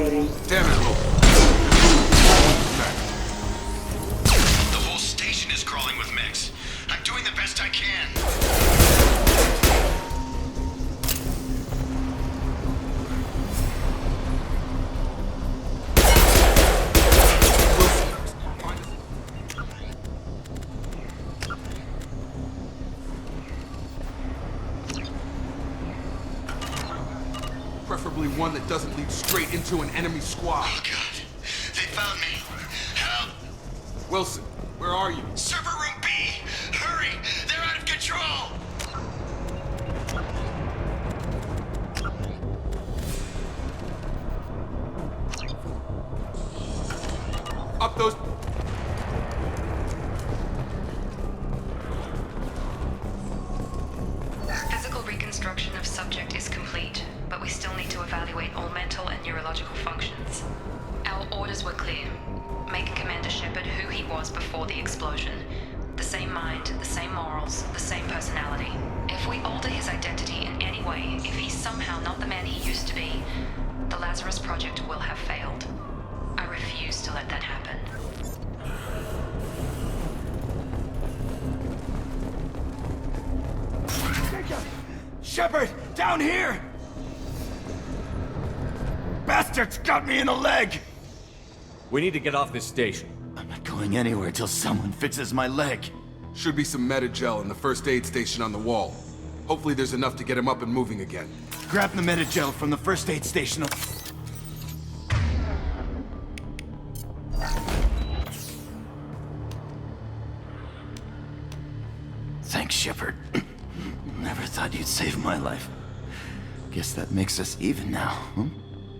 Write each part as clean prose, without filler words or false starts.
Damn it, Hope. The whole station is crawling with mechs. I'm doing the best I can. Preferably one that doesn't lead straight into an enemy squad. Oh, God. They found me. Help! Wilson, where are you? Server room B! Hurry! They're out of control! Up those... Physical reconstruction of subject is complete, but we still need to evaluate all mental and neurological functions. Our orders were clear. Make Commander Shepard who he was before the explosion. The same mind, the same morals, the same personality. If we alter his identity in any way, if he's somehow not the man he used to be, the Lazarus Project will have failed. I refuse to let that happen. Shepard! Down here! Bastards got me in the leg! We need to get off this station. I'm not going anywhere till someone fixes my leg. Should be some Medi-gel in the first aid station on the wall. Hopefully there's enough to get him up and moving again. Grab the Medi-gel from the first aid station. Thanks, Shepard. Never thought you'd save my life. Guess that makes us even now, hmm?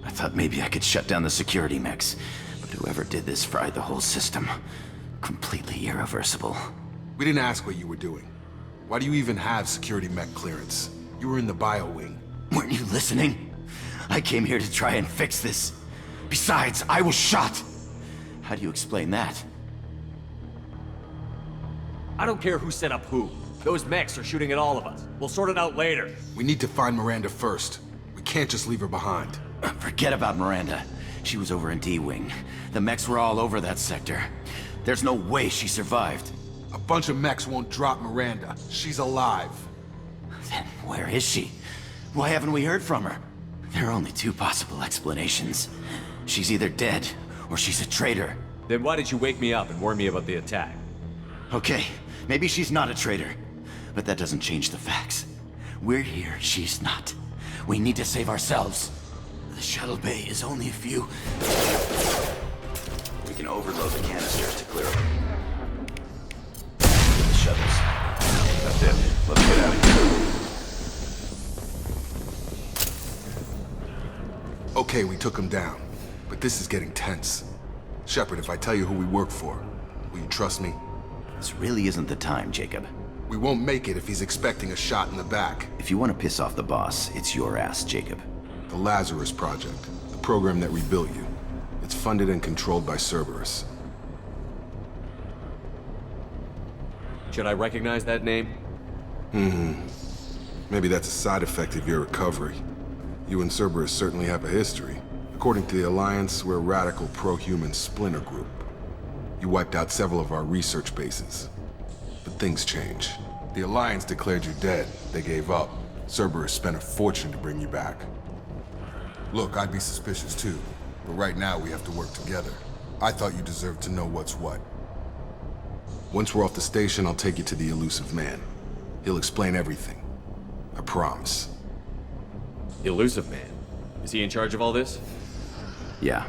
I thought maybe I could shut down the security mechs, but whoever did this fried the whole system. Completely irreversible. We didn't ask what you were doing. Why do you even have security mech clearance? You were in the bio wing. Weren't you listening? I came here to try and fix this. Besides, I was shot. How do you explain that? I don't care who set up who. Those mechs are shooting at all of us. We'll sort it out later. We need to find Miranda first. We can't just leave her behind. Forget about Miranda. She was over in D-Wing. The mechs were all over that sector. There's no way she survived. A bunch of mechs won't drop Miranda. She's alive. Then where is she? Why haven't we heard from her? There are only two possible explanations. She's either dead, or she's a traitor. Then why did you wake me up and warn me about the attack? Okay, maybe she's not a traitor. But that doesn't change the facts. We're here, she's not. We need to save ourselves. The shuttle bay is only a few... We can overload the canisters to clear them. The shuttles. That's it. Let's get out of here. Okay, we took him down. But this is getting tense. Shepard, if I tell you who we work for, will you trust me? This really isn't the time, Jacob. We won't make it if he's expecting a shot in the back. If you want to piss off the boss, it's your ass, Jacob. The Lazarus Project, the program that rebuilt you. It's funded and controlled by Cerberus. Should I recognize that name? Maybe that's a side effect of your recovery. You and Cerberus certainly have a history. According to the Alliance, we're a radical pro-human splinter group. You wiped out several of our research bases. But things change. The Alliance declared you dead. They gave up. Cerberus spent a fortune to bring you back. Look, I'd be suspicious too. But right now we have to work together. I thought you deserved to know what's what. Once we're off the station, I'll take you to the elusive man. He'll explain everything. I promise. The Elusive Man. Is he in charge of all this? Yeah,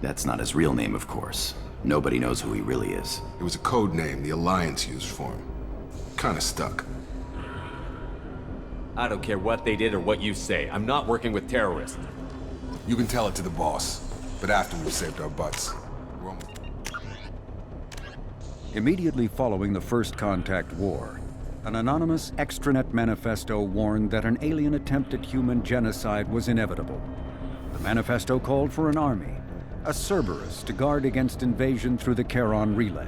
that's not his real name, of course. Nobody knows who he really is. It was a code name the Alliance used for him. Kinda stuck. I don't care what they did or what you say. I'm not working with terrorists. You can tell it to the boss, but after we've saved our butts. We're almost... Immediately following the First Contact War, an anonymous extranet manifesto warned that an alien attempt at human genocide was inevitable. The manifesto called for an army, a Cerberus to guard against invasion through the Charon Relay.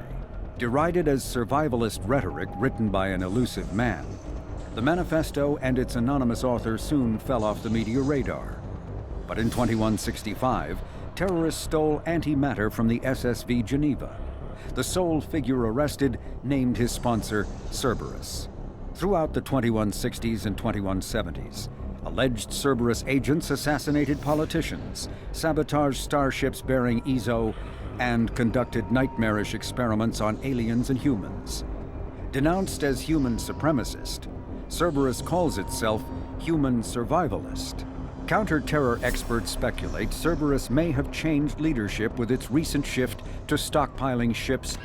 Derided as survivalist rhetoric written by an elusive man, the manifesto and its anonymous author soon fell off the media radar. But in 2165, terrorists stole antimatter from the SSV Geneva. The sole figure arrested named his sponsor Cerberus. Throughout the 2160s and 2170s, alleged Cerberus agents assassinated politicians, sabotaged starships bearing EZO, and conducted nightmarish experiments on aliens and humans. Denounced as human supremacist, Cerberus calls itself human survivalist. Counter-terror experts speculate Cerberus may have changed leadership with its recent shift to stockpiling ships.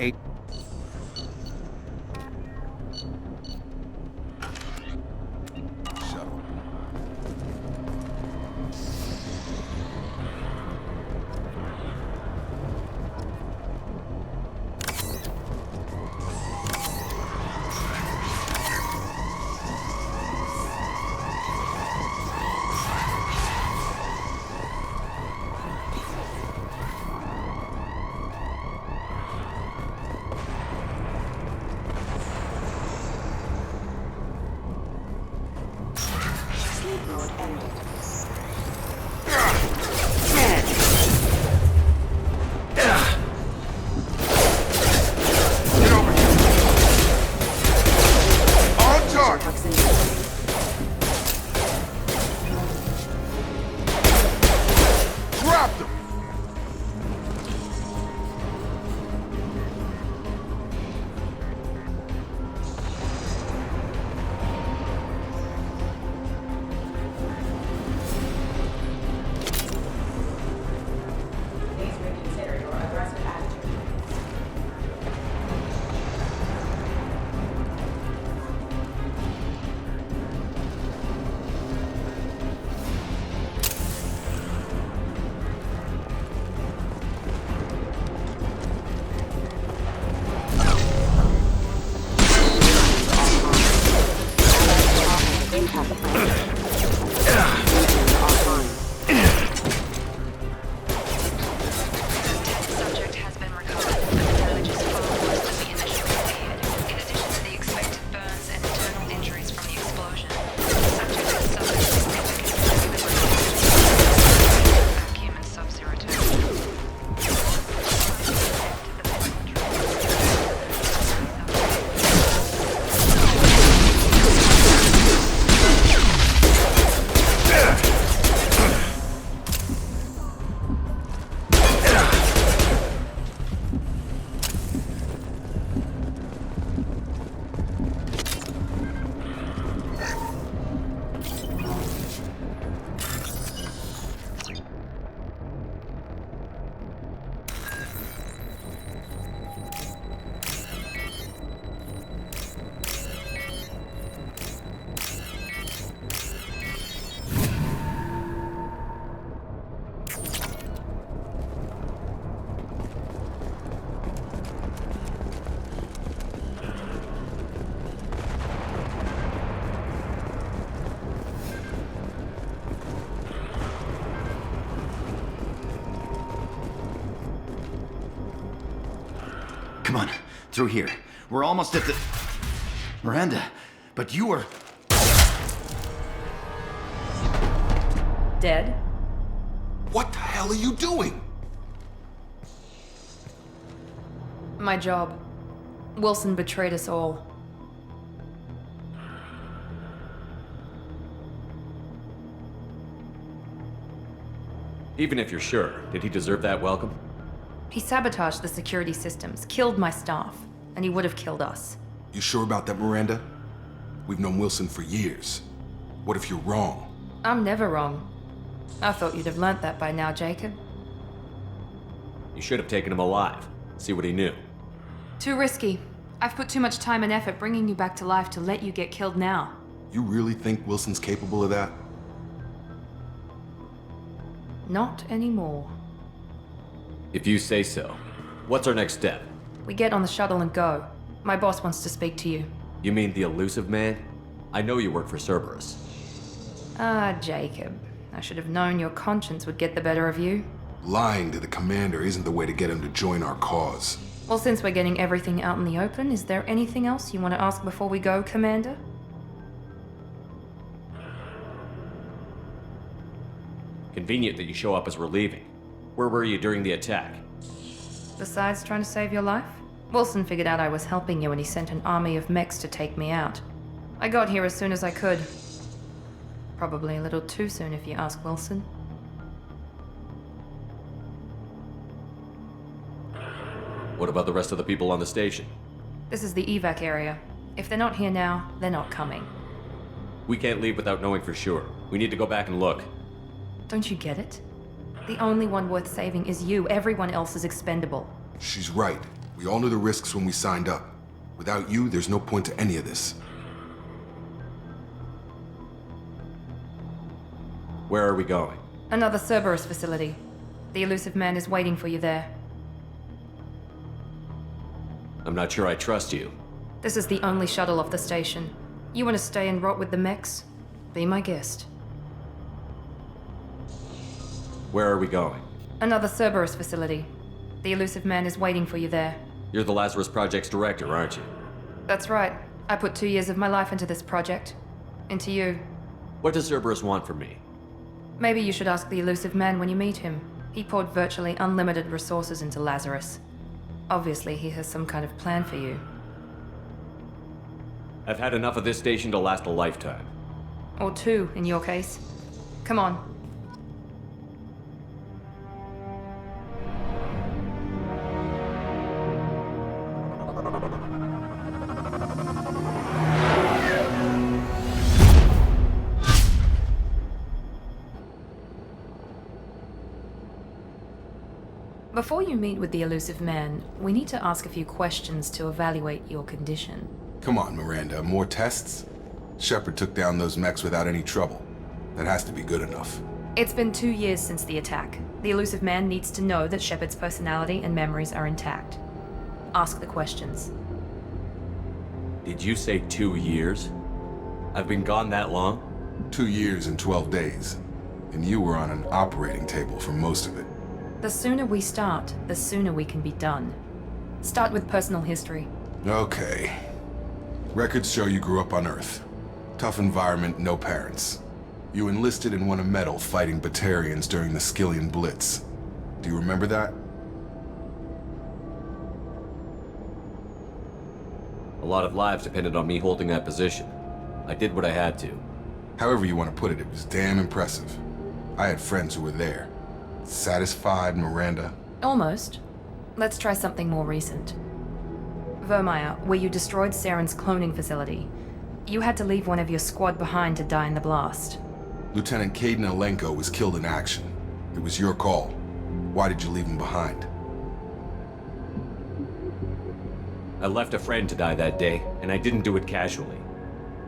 Come on, through here. We're almost at the... Miranda, but you were... Dead? What the hell are you doing? My job. Wilson betrayed us all. Even if you're sure, did he deserve that welcome? He sabotaged the security systems, killed my staff, and he would have killed us. You sure about that, Miranda? We've known Wilson for years. What if you're wrong? I'm never wrong. I thought you'd have learnt that by now, Jacob. You should have taken him alive. See what he knew. Too risky. I've put too much time and effort bringing you back to life to let you get killed now. You really think Wilson's capable of that? Not anymore. If you say so. What's our next step? We get on the shuttle and go. My boss wants to speak to you. You mean the elusive man? I know you work for Cerberus. Ah, Jacob. I should have known your conscience would get the better of you. Lying to the commander isn't the way to get him to join our cause. Well, since we're getting everything out in the open, is there anything else you want to ask before we go, Commander? Convenient that you show up as we're leaving. Where were you during the attack? Besides trying to save your life, Wilson figured out I was helping you and he sent an army of mechs to take me out. I got here as soon as I could. Probably a little too soon if you ask Wilson. What about the rest of the people on the station? This is the evac area. If they're not here now, they're not coming. We can't leave without knowing for sure. We need to go back and look. Don't you get it? The only one worth saving is you. Everyone else is expendable. She's right. We all knew the risks when we signed up. Without you, there's no point to any of this. Where are we going? Another Cerberus facility. The elusive man is waiting for you there. I'm not sure I trust you. This is the only shuttle off the station. You want to stay and rot with the mechs? Be my guest. Where are we going? Another Cerberus facility. The elusive man is waiting for you there. You're the Lazarus Project's director, aren't you? That's right. I put 2 years of my life into this project. Into you. What does Cerberus want from me? Maybe you should ask the elusive man when you meet him. He poured virtually unlimited resources into Lazarus. Obviously, he has some kind of plan for you. I've had enough of this station to last a lifetime. Or 2, in your case. Come on. Before you meet with the elusive man, we need to ask a few questions to evaluate your condition. Come on, Miranda, more tests? Shepard took down those mechs without any trouble. That has to be good enough. It's been 2 years since the attack. The elusive man needs to know that Shepard's personality and memories are intact. Ask the questions. Did you say 2 years? I've been gone that long? 2 years and 12 days. And you were on an operating table for most of it. The sooner we start, the sooner we can be done. Start with personal history. Okay. Records show you grew up on Earth. Tough environment, no parents. You enlisted and won a medal fighting Batarians during the Skillian Blitz. Do you remember that? A lot of lives depended on me holding that position. I did what I had to. However you want to put it, it was damn impressive. I had friends who were there. Satisfied, Miranda? Almost. Let's try something more recent. Vermeer, where you destroyed Saren's cloning facility. You had to leave one of your squad behind to die in the blast. Lieutenant Caden Alenko was killed in action. It was your call. Why did you leave him behind? I left a friend to die that day, and I didn't do it casually.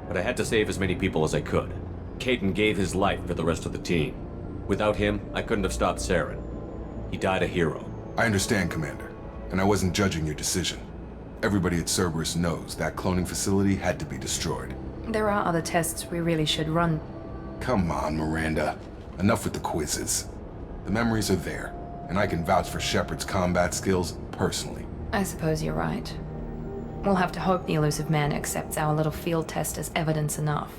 But I had to save as many people as I could. Caden gave his life for the rest of the team. Without him, I couldn't have stopped Saren. He died a hero. I understand, Commander, and I wasn't judging your decision. Everybody at Cerberus knows that cloning facility had to be destroyed. There are other tests we really should run. Come on, Miranda. Enough with the quizzes. The memories are there, and I can vouch for Shepard's combat skills personally. I suppose you're right. We'll have to hope the elusive man accepts our little field test as evidence enough.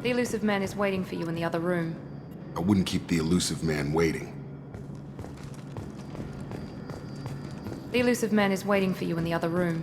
The elusive man is waiting for you in the other room. I wouldn't keep the elusive man waiting. The elusive man is waiting for you in the other room.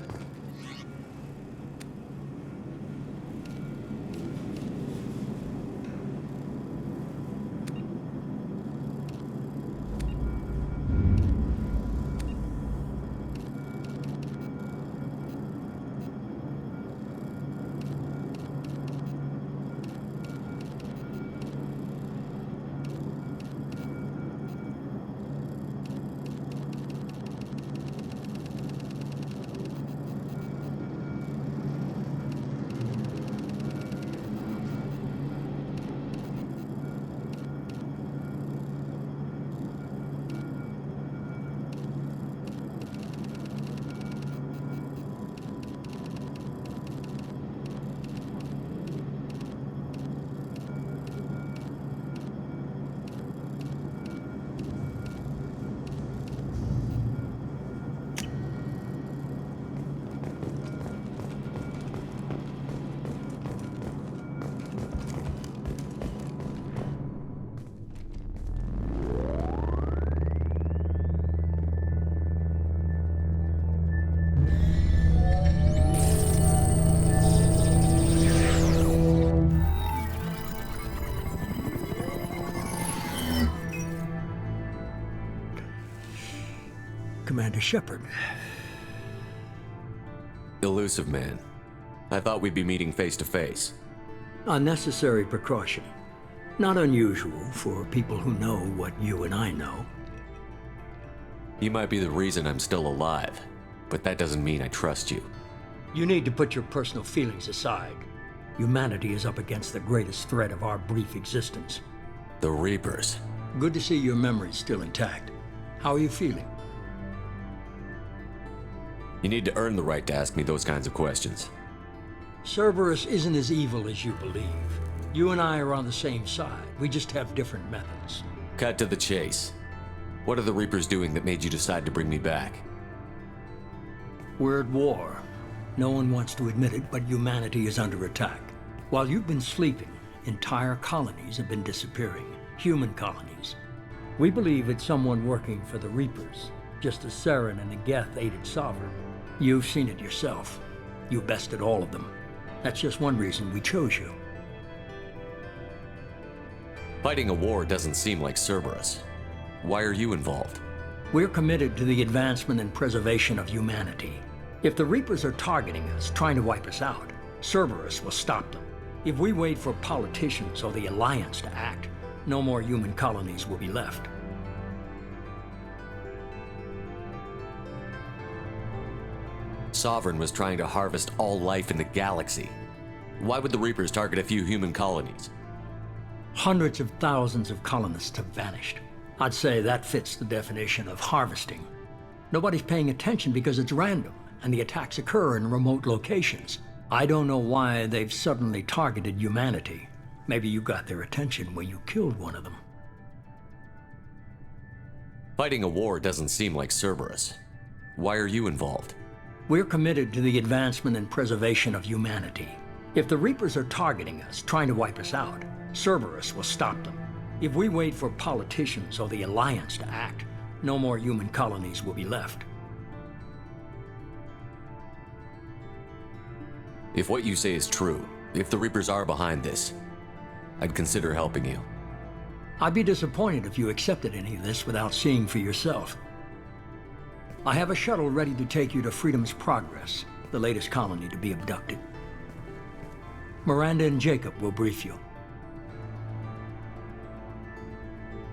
Commander Shepard. Elusive man. I thought we'd be meeting face to face. A necessary precaution. Not unusual for people who know what you and I know. You might be the reason I'm still alive, but that doesn't mean I trust you. You need to put your personal feelings aside. Humanity is up against the greatest threat of our brief existence. The Reapers. Good to see your memory's still intact. How are you feeling? You need to earn the right to ask me those kinds of questions. Cerberus isn't as evil as you believe. You and I are on the same side. We just have different methods. Cut to the chase. What are the Reapers doing that made you decide to bring me back? We're at war. No one wants to admit it, but humanity is under attack. While you've been sleeping, entire colonies have been disappearing. Human colonies. We believe it's someone working for the Reapers, just as Saren and the Geth aided Sovereign. You've seen it yourself. You bested all of them. That's just one reason we chose you. Fighting a war doesn't seem like Cerberus. Why are you involved? We're committed to the advancement and preservation of humanity. If the Reapers are targeting us, trying to wipe us out, Cerberus will stop them. If we wait for politicians or the Alliance to act, no more human colonies will be left. Sovereign was trying to harvest all life in the galaxy. Why would the Reapers target a few human colonies? Hundreds of thousands of colonists have vanished. I'd say that fits the definition of harvesting. Nobody's paying attention because it's random, and the attacks occur in remote locations. I don't know why they've suddenly targeted humanity. Maybe you got their attention when you killed one of them. Fighting a war doesn't seem like Cerberus. Why are you involved? We're committed to the advancement and preservation of humanity. If the Reapers are targeting us, trying to wipe us out, Cerberus will stop them. If we wait for politicians or the Alliance to act, no more human colonies will be left. If what you say is true, if the Reapers are behind this, I'd consider helping you. I'd be disappointed if you accepted any of this without seeing for yourself. I have a shuttle ready to take you to Freedom's Progress, the latest colony to be abducted. Miranda and Jacob will brief you.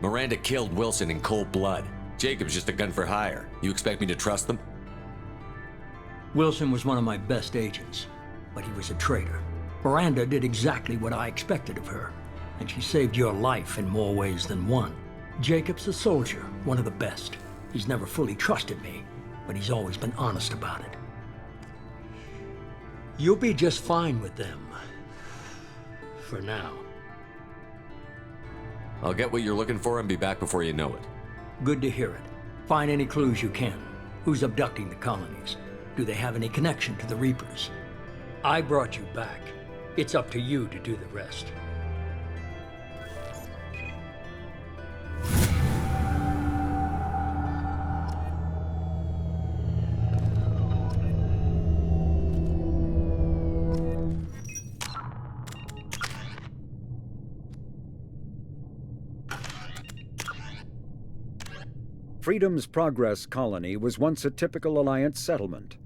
Miranda killed Wilson in cold blood. Jacob's just a gun for hire. You expect me to trust them? Wilson was one of my best agents, but he was a traitor. Miranda did exactly what I expected of her, and she saved your life in more ways than one. Jacob's a soldier, one of the best. He's never fully trusted me, but he's always been honest about it. You'll be just fine with them. For now. I'll get what you're looking for and be back before you know it. Good to hear it. Find any clues you can. Who's abducting the colonies? Do they have any connection to the Reapers? I brought you back. It's up to you to do the rest. Freedom's Progress colony was once a typical Alliance settlement,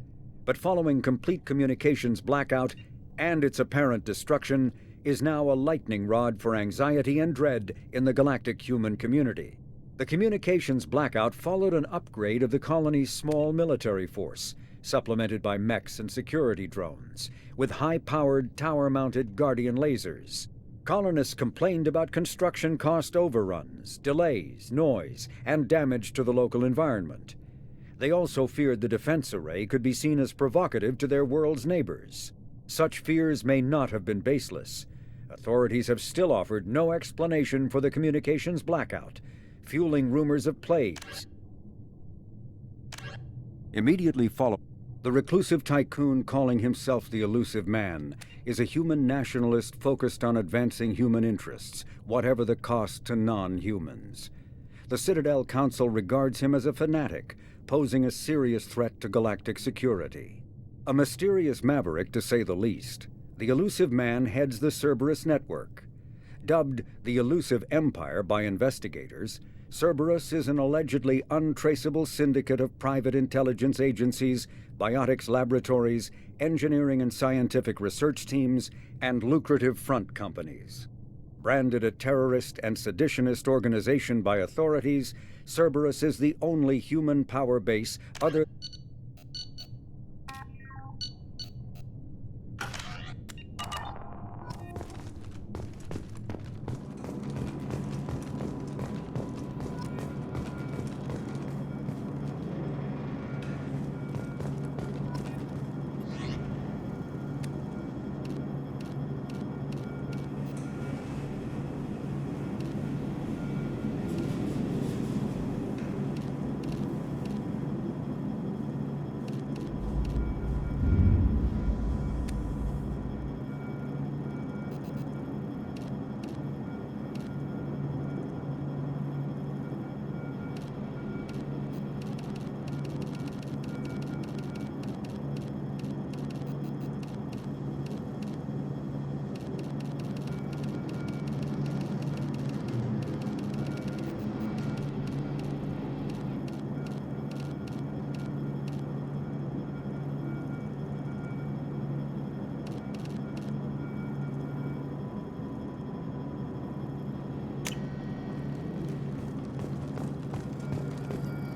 but following complete communications blackout and its apparent destruction, is now a lightning rod for anxiety and dread in the galactic human community. The communications blackout followed an upgrade of the colony's small military force, supplemented by mechs and security drones, with high-powered, tower-mounted Guardian lasers. Colonists complained about construction cost overruns, delays, noise, and damage to the local environment. They also feared the defense array could be seen as provocative to their world's neighbors. Such fears may not have been baseless. Authorities have still offered no explanation for the communications blackout, fueling rumors of plagues. Immediately following, the reclusive tycoon calling himself the Elusive Man is a human nationalist focused on advancing human interests, whatever the cost to non-humans. The Citadel Council regards him as a fanatic, posing a serious threat to galactic security. A mysterious maverick, to say the least, the Elusive Man heads the Cerberus network. Dubbed the Elusive Empire by investigators, Cerberus is an allegedly untraceable syndicate of private intelligence agencies, biotics laboratories, engineering and scientific research teams, and lucrative front companies. Branded a terrorist and seditionist organization by authorities, Cerberus is the only human power base other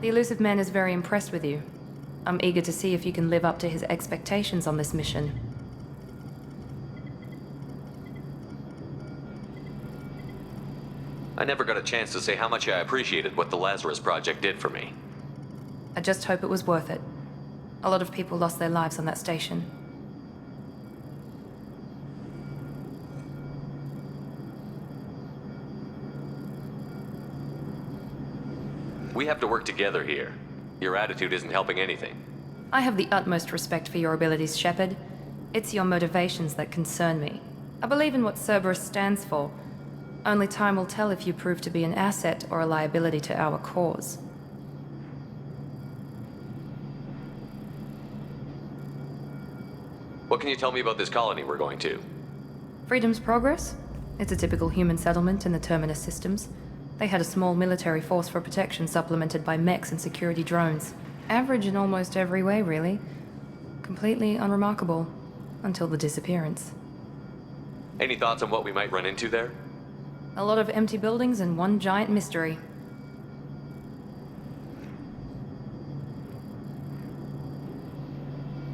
The elusive man is very impressed with you. I'm eager to see if you can live up to his expectations on this mission. I never got a chance to say how much I appreciated what the Lazarus Project did for me. I just hope it was worth it. A lot of people lost their lives on that station. We have to work together here. Your attitude isn't helping anything. I have the utmost respect for your abilities, Shepard. It's your motivations that concern me. I believe in what Cerberus stands for. Only time will tell if you prove to be an asset or a liability to our cause. What can you tell me about this colony we're going to? Freedom's Progress? It's a typical human settlement in the Terminus systems. They had a small military force for protection supplemented by mechs and security drones. Average in almost every way, really. Completely unremarkable. Until the disappearance. Any thoughts on what we might run into there? A lot of empty buildings and one giant mystery.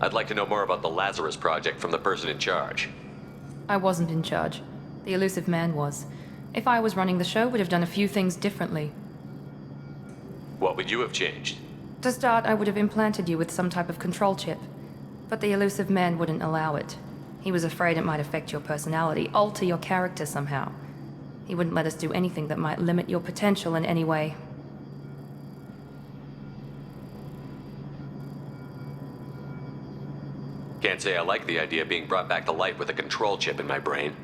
I'd like to know more about the Lazarus Project from the person in charge. I wasn't in charge. The elusive man was. If I was running the show, would have done a few things differently. What would you have changed? To start, I would have implanted you with some type of control chip. But the elusive man wouldn't allow it. He was afraid it might affect your personality, alter your character somehow. He wouldn't let us do anything that might limit your potential in any way. Can't say I like the idea of being brought back to life with a control chip in my brain.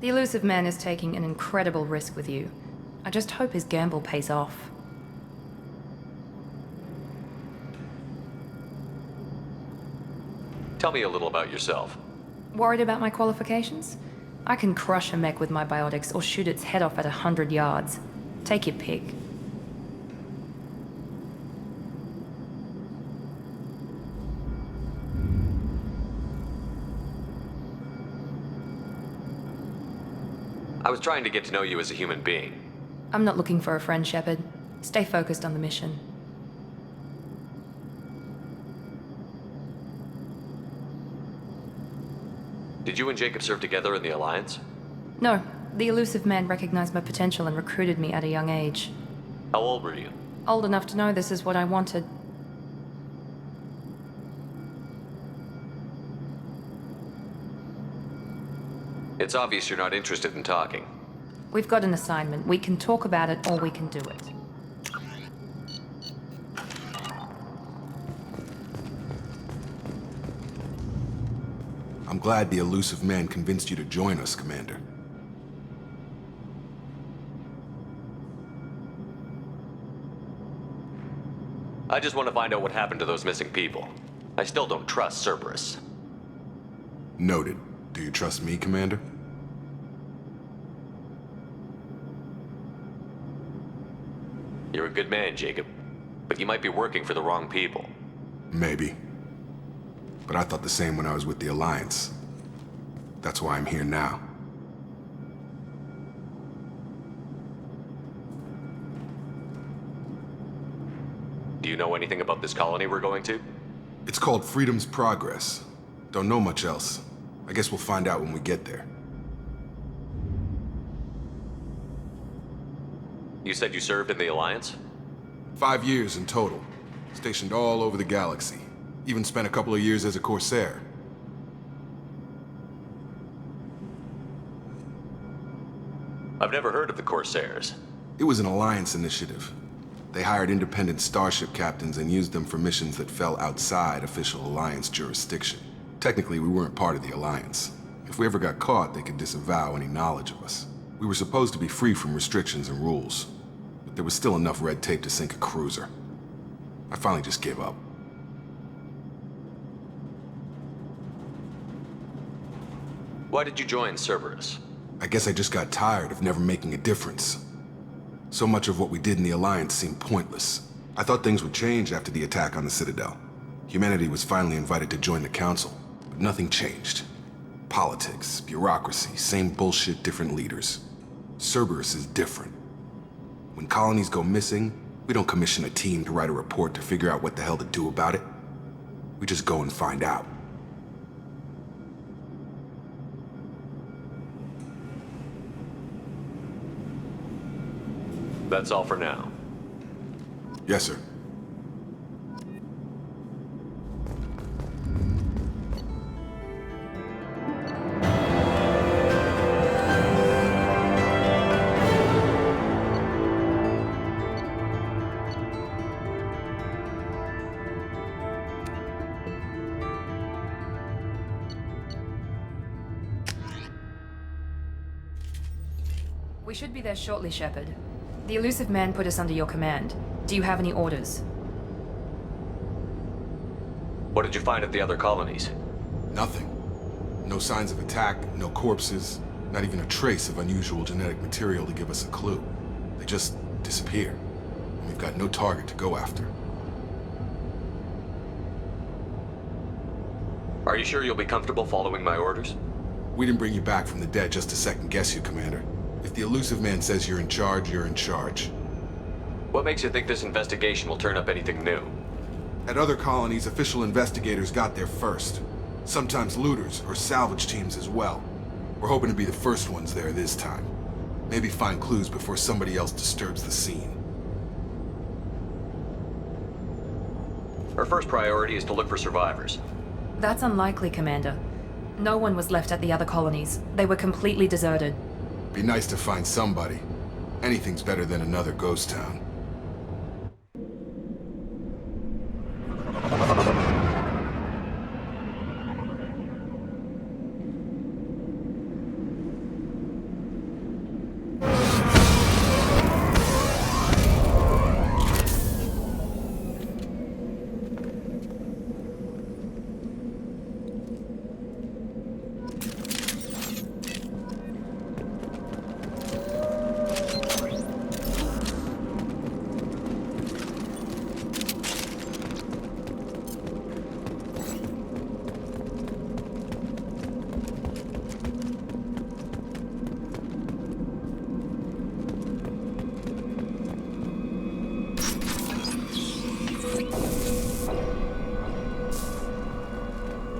The elusive man is taking an incredible risk with you. I just hope his gamble pays off. Tell me a little about yourself. Worried about my qualifications? I can crush a mech with my biotics or shoot its head off at 100 yards. Take your pick. I was trying to get to know you as a human being. I'm not looking for a friend, Shepard. Stay focused on the mission. Did you and Jacob serve together in the Alliance? No, the elusive man recognized my potential and recruited me at a young age. How old were you? Old enough to know this is what I wanted. It's obvious you're not interested in talking. We've got an assignment. We can talk about it or we can do it. I'm glad the elusive man convinced you to join us, Commander. I just want to find out what happened to those missing people. I still don't trust Cerberus. Noted. Do you trust me, Commander? You're a good man, Jacob. But you might be working for the wrong people. Maybe. But I thought the same when I was with the Alliance. That's why I'm here now. Do you know anything about this colony we're going to? It's called Freedom's Progress. Don't know much else. I guess we'll find out when we get there. You said you served in the Alliance? 5 years in total. Stationed all over the galaxy. Even spent a couple of years as a Corsair. I've never heard of the Corsairs. It was an Alliance initiative. They hired independent starship captains and used them for missions that fell outside official Alliance jurisdiction. Technically, we weren't part of the Alliance. If we ever got caught, they could disavow any knowledge of us. We were supposed to be free from restrictions and rules, but there was still enough red tape to sink a cruiser. I finally just gave up. Why did you join Cerberus? I guess I just got tired of never making a difference. So much of what we did in the Alliance seemed pointless. I thought things would change after the attack on the Citadel. Humanity was finally invited to join the Council, but nothing changed. Politics, bureaucracy, same bullshit, different leaders. Cerberus is different. When colonies go missing, we don't commission a team to write a report to figure out what the hell to do about it. We just go and find out. That's all for now. Yes, sir. We should be there shortly, Shepard. The elusive man put us under your command. Do you have any orders? What did you find at the other colonies? Nothing. No signs of attack, no corpses, not even a trace of unusual genetic material to give us a clue. They just disappear. And we've got no target to go after. Are you sure you'll be comfortable following my orders? We didn't bring you back from the dead just to second guess you, Commander. If the elusive man says you're in charge, you're in charge. What makes you think this investigation will turn up anything new? At other colonies, official investigators got there first. Sometimes looters or salvage teams as well. We're hoping to be the first ones there this time. Maybe find clues before somebody else disturbs the scene. Our first priority is to look for survivors. That's unlikely, Commander. No one was left at the other colonies. They were completely deserted. Be nice to find somebody. Anything's better than another ghost town.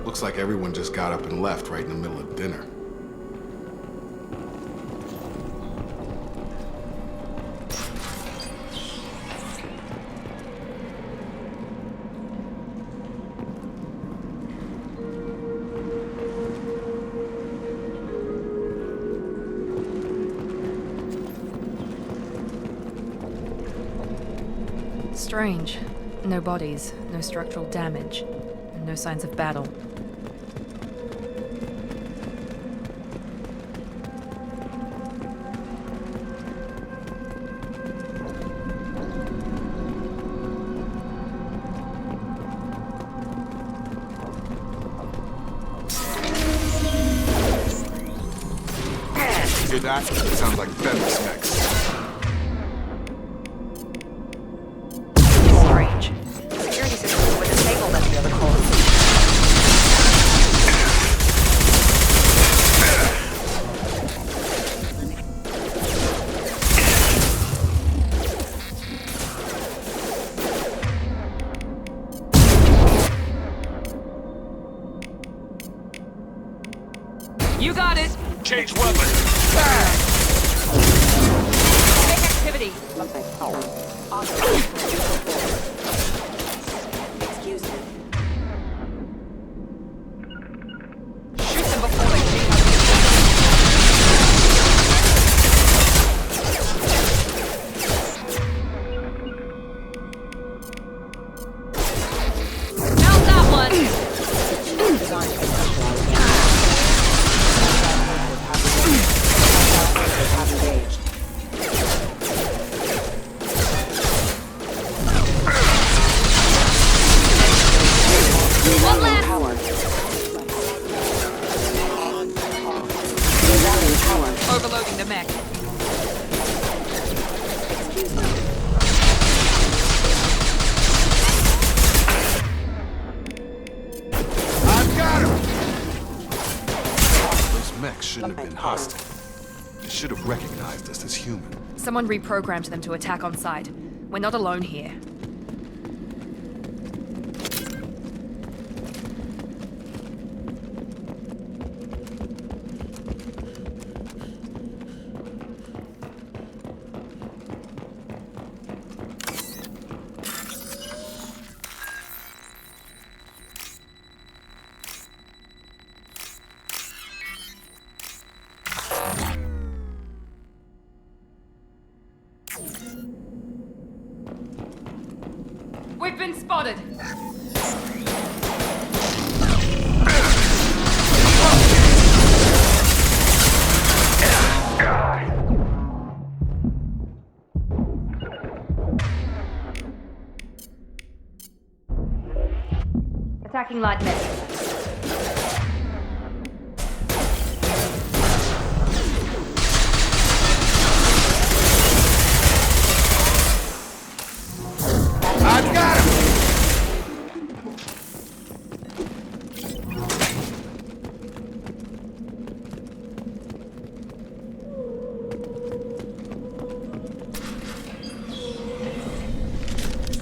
Looks like everyone just got up and left right in the middle of dinner. Strange. No bodies, no structural damage, and no signs of battle. Hear that? It sounds like feather smacks. Engage weapon! Bang! Make activity! Excuse me. Shoot them before they see us. Found that one! One left! Overloading the mech. I've got him! Those mechs shouldn't have been hostile. They should have recognized us as human. Someone reprogrammed them to attack on sight. We're not alone here. We've been spotted! Attacking light mech. I've got him!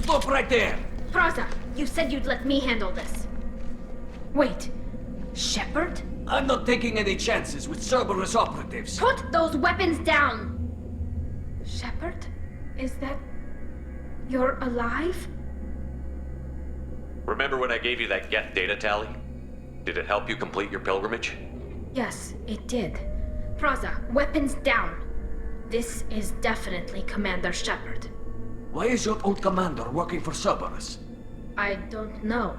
Stop right there! Praza, you said you'd let me handle this. Wait, Shepard? I'm not taking any chances with Cerberus operatives. Put those weapons down! Shepard? Is that... you're alive? Remember when I gave you that Geth data tally? Did it help you complete your pilgrimage? Yes, it did. Praza, weapons down. This is definitely Commander Shepard. Why is your old commander working for Cerberus? I don't know.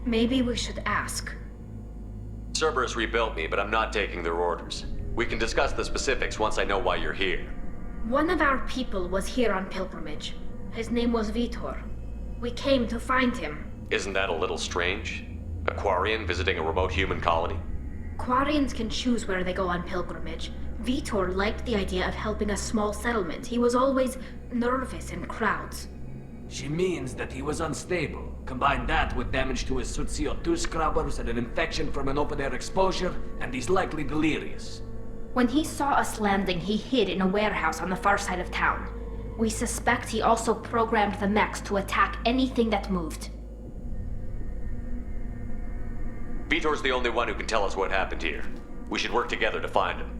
Maybe we should ask. Cerberus rebuilt me, but I'm not taking their orders. We can discuss the specifics once I know why you're here. One of our people was here on pilgrimage. His name was Vitor. We came to find him. Isn't that a little strange? A Quarian visiting a remote human colony? Quarians can choose where they go on pilgrimage. Vitor liked the idea of helping a small settlement. He was always nervous in crowds. She means that he was unstable. Combine that with damage to his suit CO2 scrubbers and an infection from an open-air exposure, and he's likely delirious. When he saw us landing, he hid in a warehouse on the far side of town. We suspect he also programmed the mechs to attack anything that moved. Vitor's the only one who can tell us what happened here. We should work together to find him.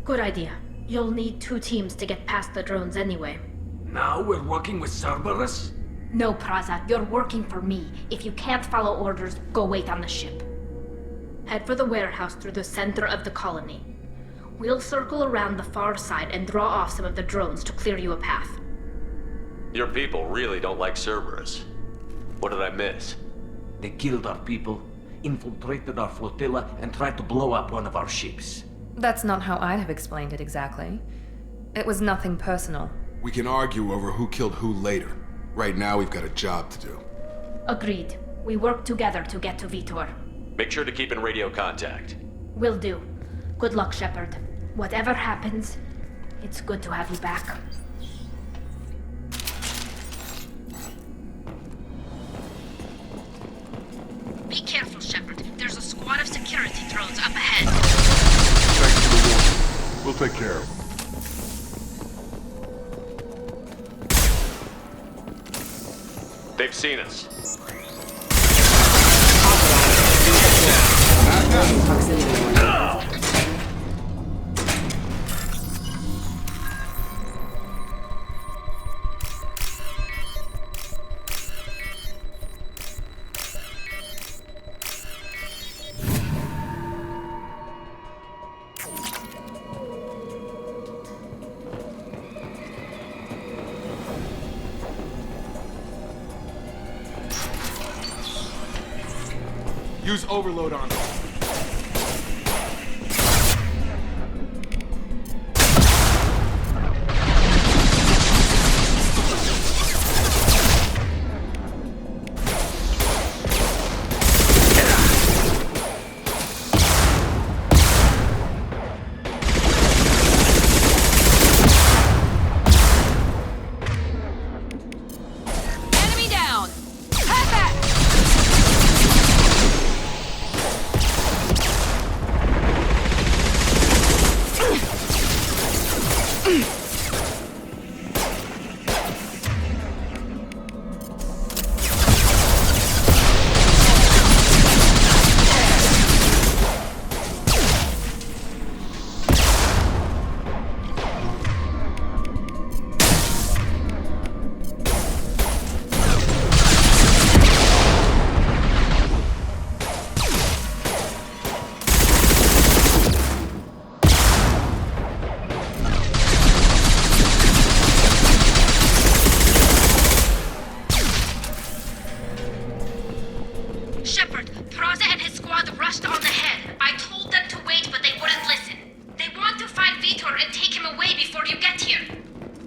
Good idea. You'll need 2 teams to get past the drones anyway. Now we're working with Cerberus? No, Praza, you're working for me. If you can't follow orders, go wait on the ship. Head for the warehouse through the center of the colony. We'll circle around the far side and draw off some of the drones to clear you a path. Your people really don't like Cerberus. What did I miss? They killed our people, infiltrated our flotilla, and tried to blow up one of our ships. That's not how I'd have explained it exactly. It was nothing personal. We can argue over who killed who later. Right now, we've got a job to do. Agreed. We work together to get to Vitor. Make sure to keep in radio contact. Will do. Good luck, Shepard. Whatever happens, it's good to have you back. Be careful, Shepard. There's a squad of security drones up ahead. Thanks for the warning. We'll take care of them. They've seen us. Use overload on them.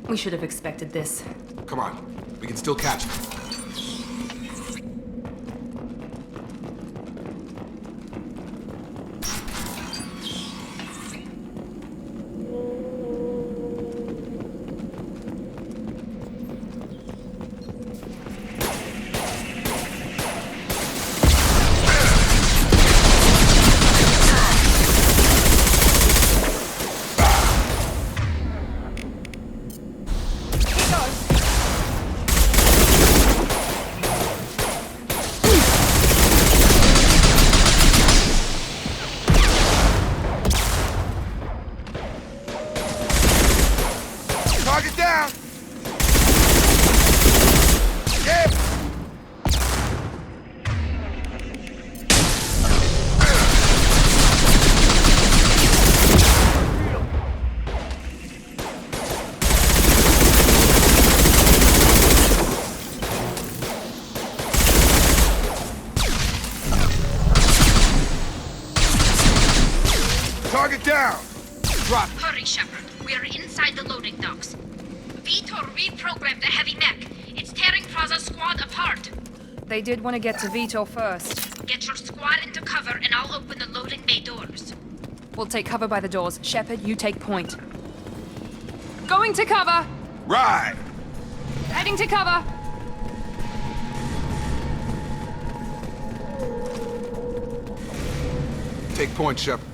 We should have expected this. Come on, we can still catch them. Target down! Yeah! Target down! Drop. Hurry, Shepard. We are inside the loading docks. Vitor reprogrammed the heavy mech. It's tearing Praza's squad apart. They did want to get to Vitor first. Get your squad into cover and I'll open the loading bay doors. We'll take cover by the doors. Shepard, you take point. Going to cover! Right! Heading to cover! Take point, Shepard.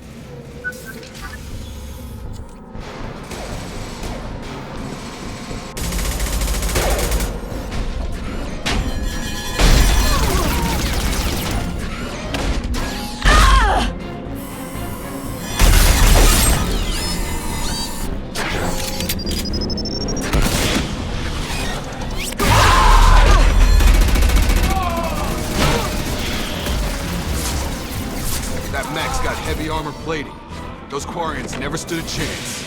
That mech's got heavy armor plating. Those Quarians never stood a chance.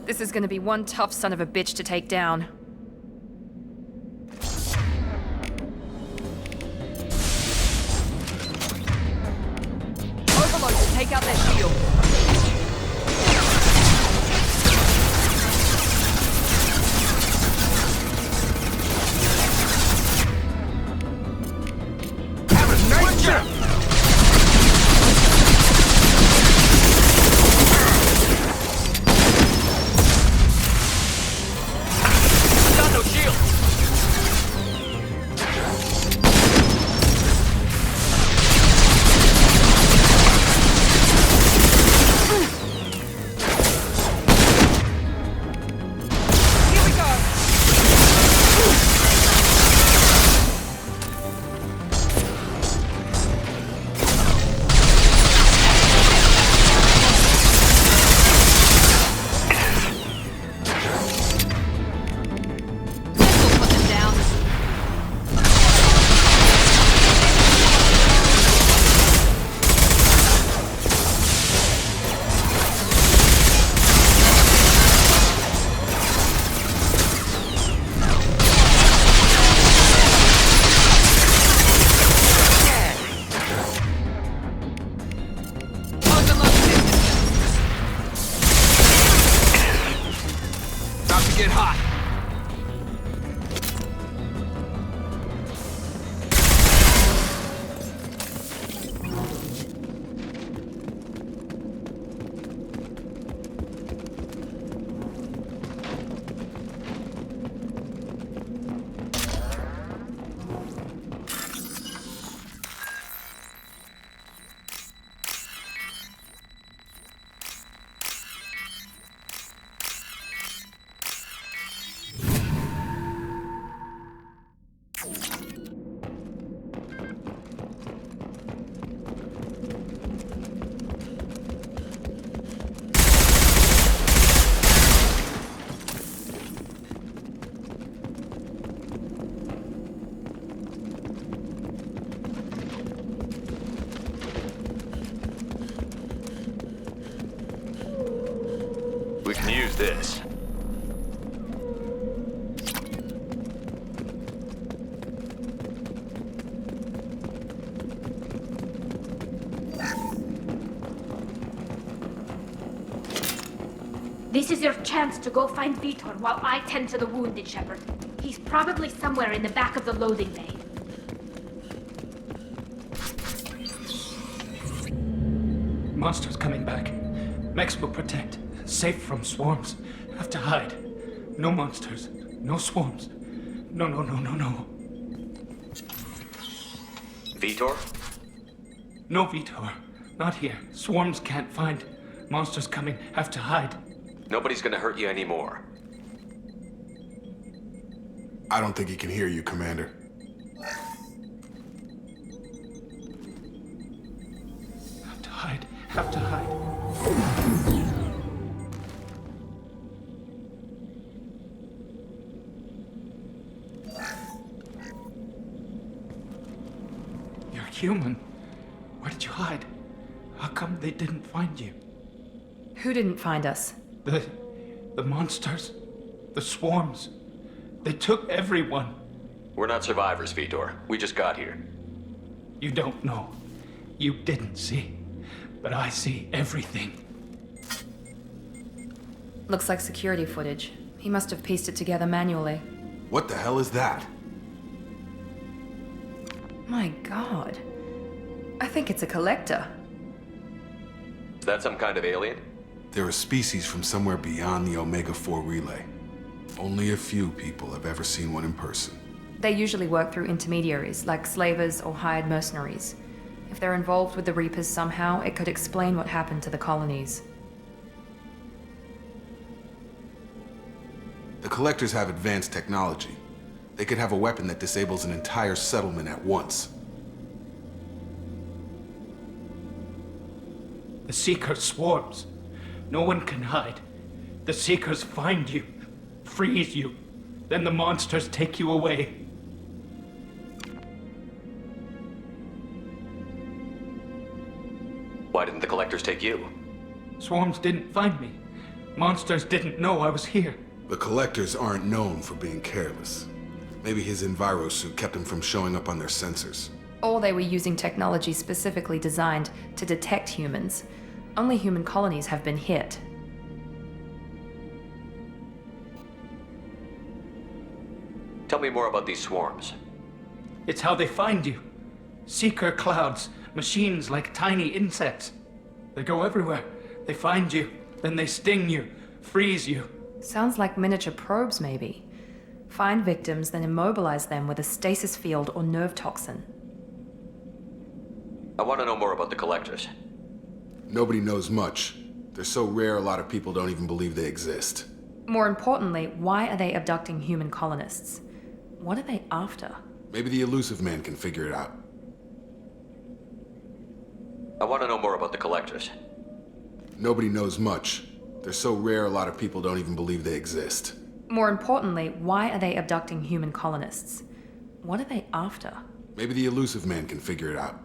This is gonna be one tough son of a bitch to take down. Overload to take out their shield. Have a nice jump! get hot! We can use this. This is your chance to go find Vitor while I tend to the wounded, Shepard. He's probably somewhere in the back of the loading bay. Monsters coming back. Mechs will protect. Safe from swarms. Have to hide. No monsters. No swarms. No. Vitor? No Vitor. Not here. Swarms can't find. Monsters coming. Have to hide. Nobody's gonna hurt you anymore. I don't think he can hear you, Commander. Have to hide. Have to hide. You're human. Where did you hide? How come they didn't find you? Who didn't find us? The monsters. The swarms. They took everyone. We're not survivors, Vitor. We just got here. You don't know. You didn't see. But I see everything. Looks like security footage. He must have pieced it together manually. What the hell is that? My God. I think it's a collector. Is that some kind of alien? They're a species from somewhere beyond the Omega-4 relay. Only a few people have ever seen one in person. They usually work through intermediaries, like slavers or hired mercenaries. If they're involved with the Reapers somehow, it could explain what happened to the colonies. The Collectors have advanced technology. They could have a weapon that disables an entire settlement at once. The Seeker swarms. No one can hide. The Seekers find you, freeze you, then the monsters take you away. Why didn't the Collectors take you? Swarms didn't find me. Monsters didn't know I was here. The Collectors aren't known for being careless. Maybe his envirosuit kept him from showing up on their sensors. Or they were using technology specifically designed to detect humans. Only human colonies have been hit. Tell me more about these swarms. It's how they find you. Seeker clouds, machines like tiny insects. They go everywhere. They find you, then they sting you, freeze you. Sounds like miniature probes, maybe. Find victims, then immobilize them with a stasis field or nerve toxin. I want to know more about the Collectors. Nobody knows much. They're so rare a lot of people don't even believe they exist. More importantly, why are they abducting human colonists? What are they after? Maybe the elusive man can figure it out. I want to know more about the Collectors. Nobody knows much. They're so rare a lot of people don't even believe they exist. More importantly, why are they abducting human colonists? What are they after? Maybe the elusive man can figure it out.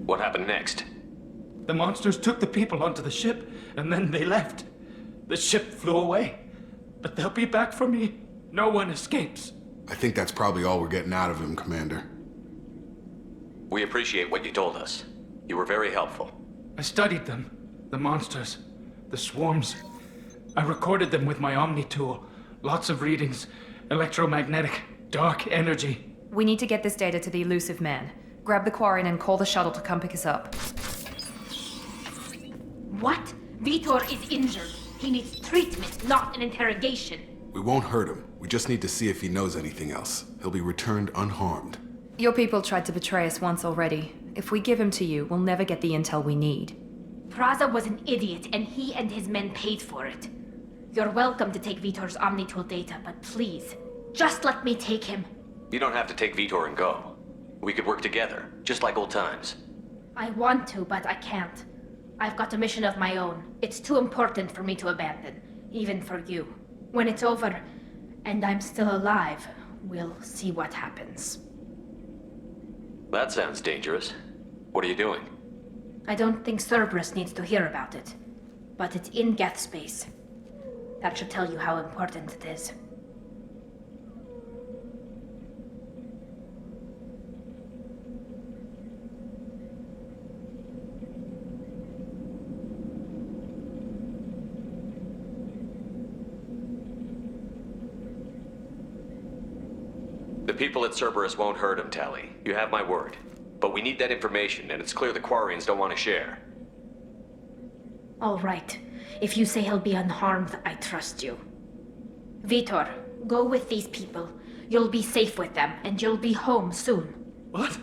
What happened next? The monsters took the people onto the ship, and then they left. The ship flew away. But they'll be back for me. No one escapes. I think that's probably all we're getting out of him, Commander. We appreciate what you told us. You were very helpful. I studied them. The monsters. The swarms. I recorded them with my Omni tool. Lots of readings. Electromagnetic. Dark energy. We need to get this data to the elusive man. Grab the Quarian and call the shuttle to come pick us up. What? Vitor is injured. He needs treatment, not an interrogation. We won't hurt him. We just need to see if he knows anything else. He'll be returned unharmed. Your people tried to betray us once already. If we give him to you, we'll never get the intel we need. Praza was an idiot, and he and his men paid for it. You're welcome to take Vitor's Omnitool data, but please, just let me take him. You don't have to take Vitor and go. We could work together, just like old times. I want to, but I can't. I've got a mission of my own. It's too important for me to abandon, even for you. When it's over, and I'm still alive, we'll see what happens. That sounds dangerous. What are you doing? I don't think Cerberus needs to hear about it, but it's in Geth space. That should tell you how important it is. The people at Cerberus won't hurt him, Tali. You have my word. But we need that information, and it's clear the Quarians don't want to share. All right. If you say he'll be unharmed, I trust you. Vitor, go with these people. You'll be safe with them, and you'll be home soon. What?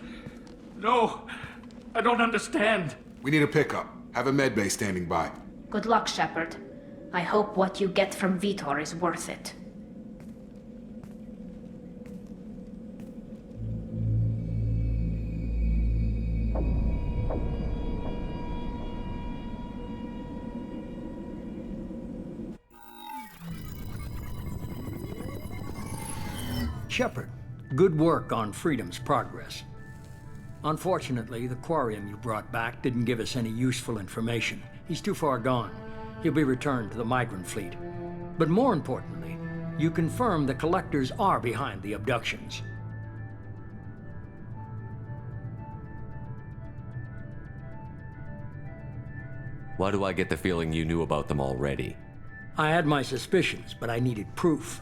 No, I don't understand. We need a pickup. Have a medbay standing by. Good luck, Shepard. I hope what you get from Vitor is worth it. Shepard, good work on Freedom's progress. Unfortunately, the Quarian you brought back didn't give us any useful information. He's too far gone. He'll be returned to the migrant fleet. But more importantly, you confirmed the Collectors are behind the abductions. Why do I get the feeling you knew about them already? I had my suspicions, but I needed proof.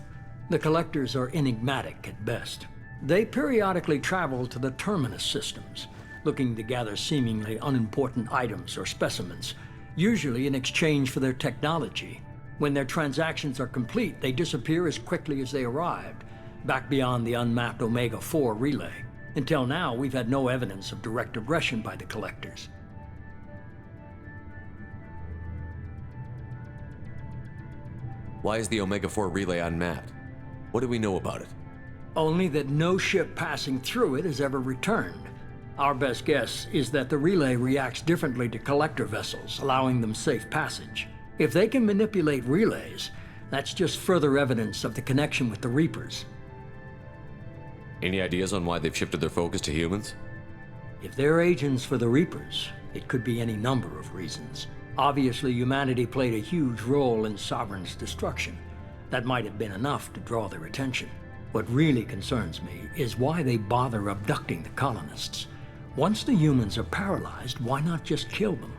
The Collectors are enigmatic at best. They periodically travel to the Terminus systems, looking to gather seemingly unimportant items or specimens, usually in exchange for their technology. When their transactions are complete, they disappear as quickly as they arrived, back beyond the unmapped Omega-4 relay. Until now, we've had no evidence of direct aggression by the Collectors. Why is the Omega-4 relay unmapped? What do we know about it? Only that no ship passing through it has ever returned. Our best guess is that the relay reacts differently to Collector vessels, allowing them safe passage. If they can manipulate relays, that's just further evidence of the connection with the Reapers. Any ideas on why they've shifted their focus to humans? If they're agents for the Reapers, it could be any number of reasons. Obviously, humanity played a huge role in Sovereign's destruction. That might have been enough to draw their attention. What really concerns me is why they bother abducting the colonists. Once the humans are paralyzed, why not just kill them?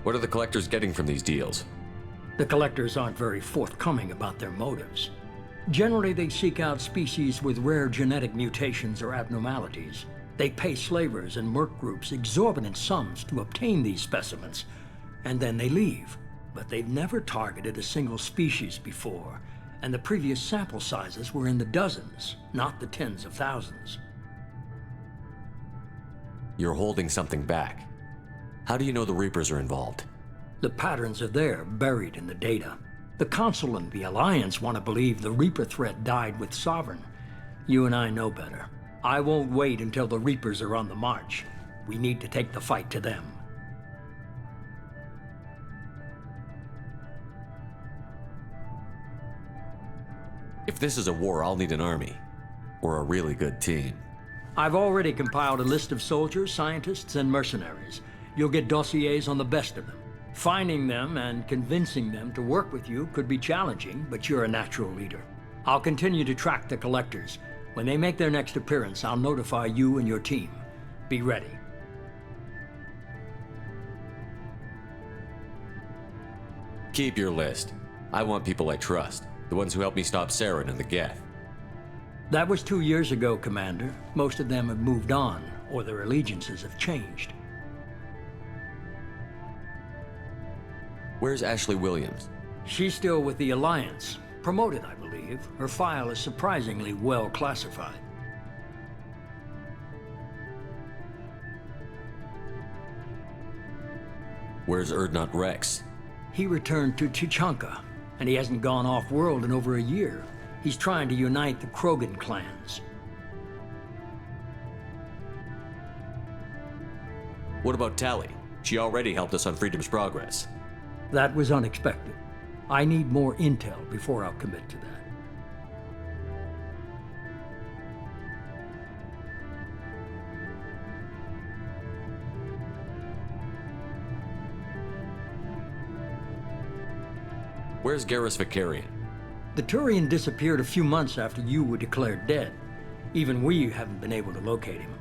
What are the Collectors getting from these deals? The Collectors aren't very forthcoming about their motives. Generally, they seek out species with rare genetic mutations or abnormalities. They pay slavers and merc groups exorbitant sums to obtain these specimens, and then they leave. But they've never targeted a single species before, and the previous sample sizes were in the dozens, not the tens of thousands. You're holding something back. How do you know the Reapers are involved? The patterns are there, buried in the data. The Council and the Alliance want to believe the Reaper threat died with Sovereign. You and I know better. I won't wait until the Reapers are on the march. We need to take the fight to them. If this is a war, I'll need an army. or a really good team. I've already compiled a list of soldiers, scientists, and mercenaries. You'll get dossiers on the best of them. Finding them and convincing them to work with you could be challenging, but you're a natural leader. I'll continue to track the collectors. When they make their next appearance, I'll notify you and your team. Be ready. Keep your list. I want people I trust. The ones who helped me stop Saren and the Geth. That was 2 years ago, Commander. Most of them have moved on, or their allegiances have changed. Where's Ashley Williams? She's still with the Alliance. Promoted, I believe. Her file is surprisingly well classified. Where's Erdnot Rex? He returned to Chichanka, and he hasn't gone off-world in over a year. He's trying to unite the Krogan clans. What about Tali? She already helped us on Freedom's Progress. That was unexpected. I need more intel before I'll commit to that. Where's Garrus Vicarian? The Turian disappeared a few months after you were declared dead. Even we haven't been able to locate him.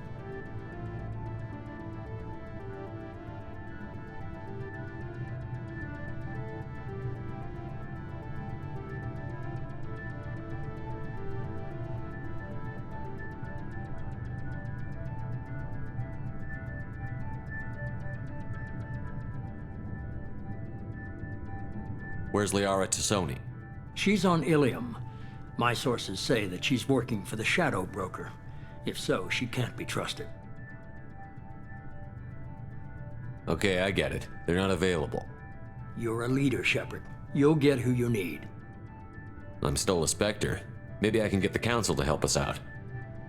Where's Liara Tassoni? She's on Ilium. My sources say that she's working for the Shadow Broker. If so, she can't be trusted. Okay, I get it. They're not available. You're a leader, Shepard. You'll get who you need. I'm still a Spectre. Maybe I can get the Council to help us out.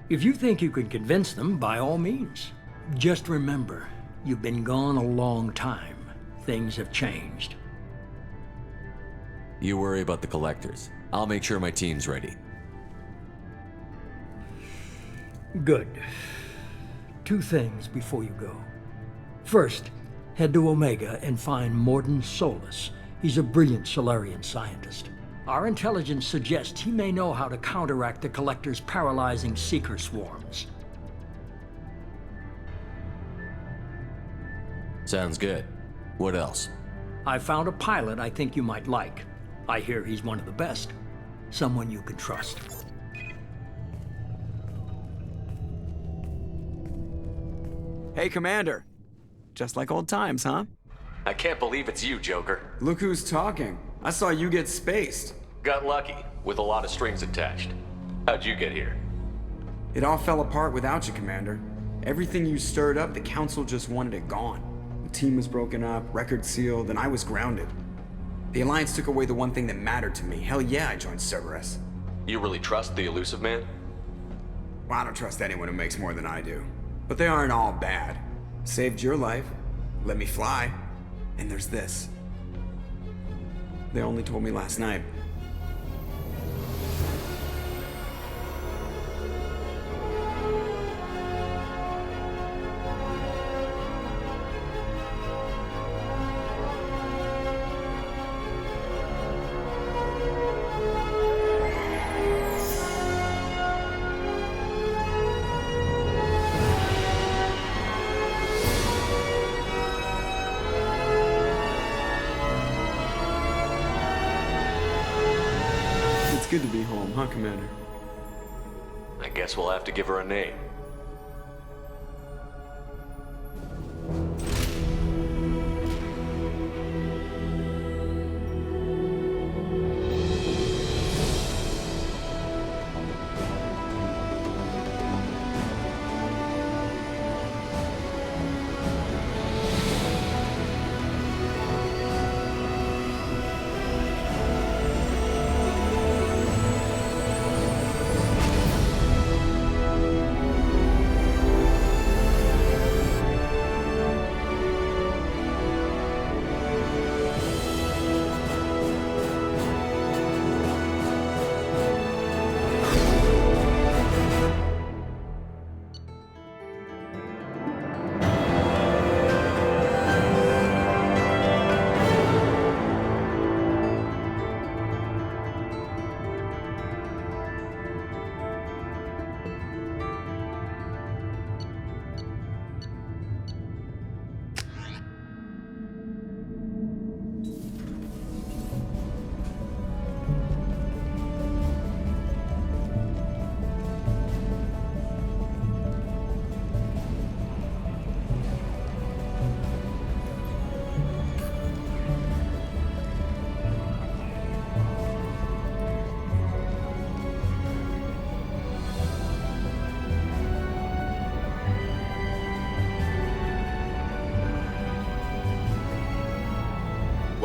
If you think you can convince them, by all means. Just remember, you've been gone a long time. Things have changed. You worry about the Collectors. I'll make sure my team's ready. Good. 2 things before you go. First, head to Omega and find Mordin Solus. He's a brilliant Solarian scientist. Our intelligence suggests he may know how to counteract the Collector's paralyzing Seeker swarms. Sounds good. What else? I found a pilot I think you might like. I hear he's one of the best. Someone you can trust. Hey, Commander. Just like old times, huh? I can't believe it's you, Joker. Look who's talking. I saw you get spaced. Got lucky, with a lot of strings attached. How'd you get here? It all fell apart without you, Commander. Everything you stirred up, the Council just wanted it gone. The team was broken up, record sealed, and I was grounded. The Alliance took away the one thing that mattered to me. Hell yeah, I joined Cerberus. You really trust the Elusive Man? Well, I don't trust anyone who makes more than I do. But they aren't all bad. Saved your life, let me fly, and there's this. They only told me last night. Good to be home, huh, Commander? I guess we'll have to give her a name.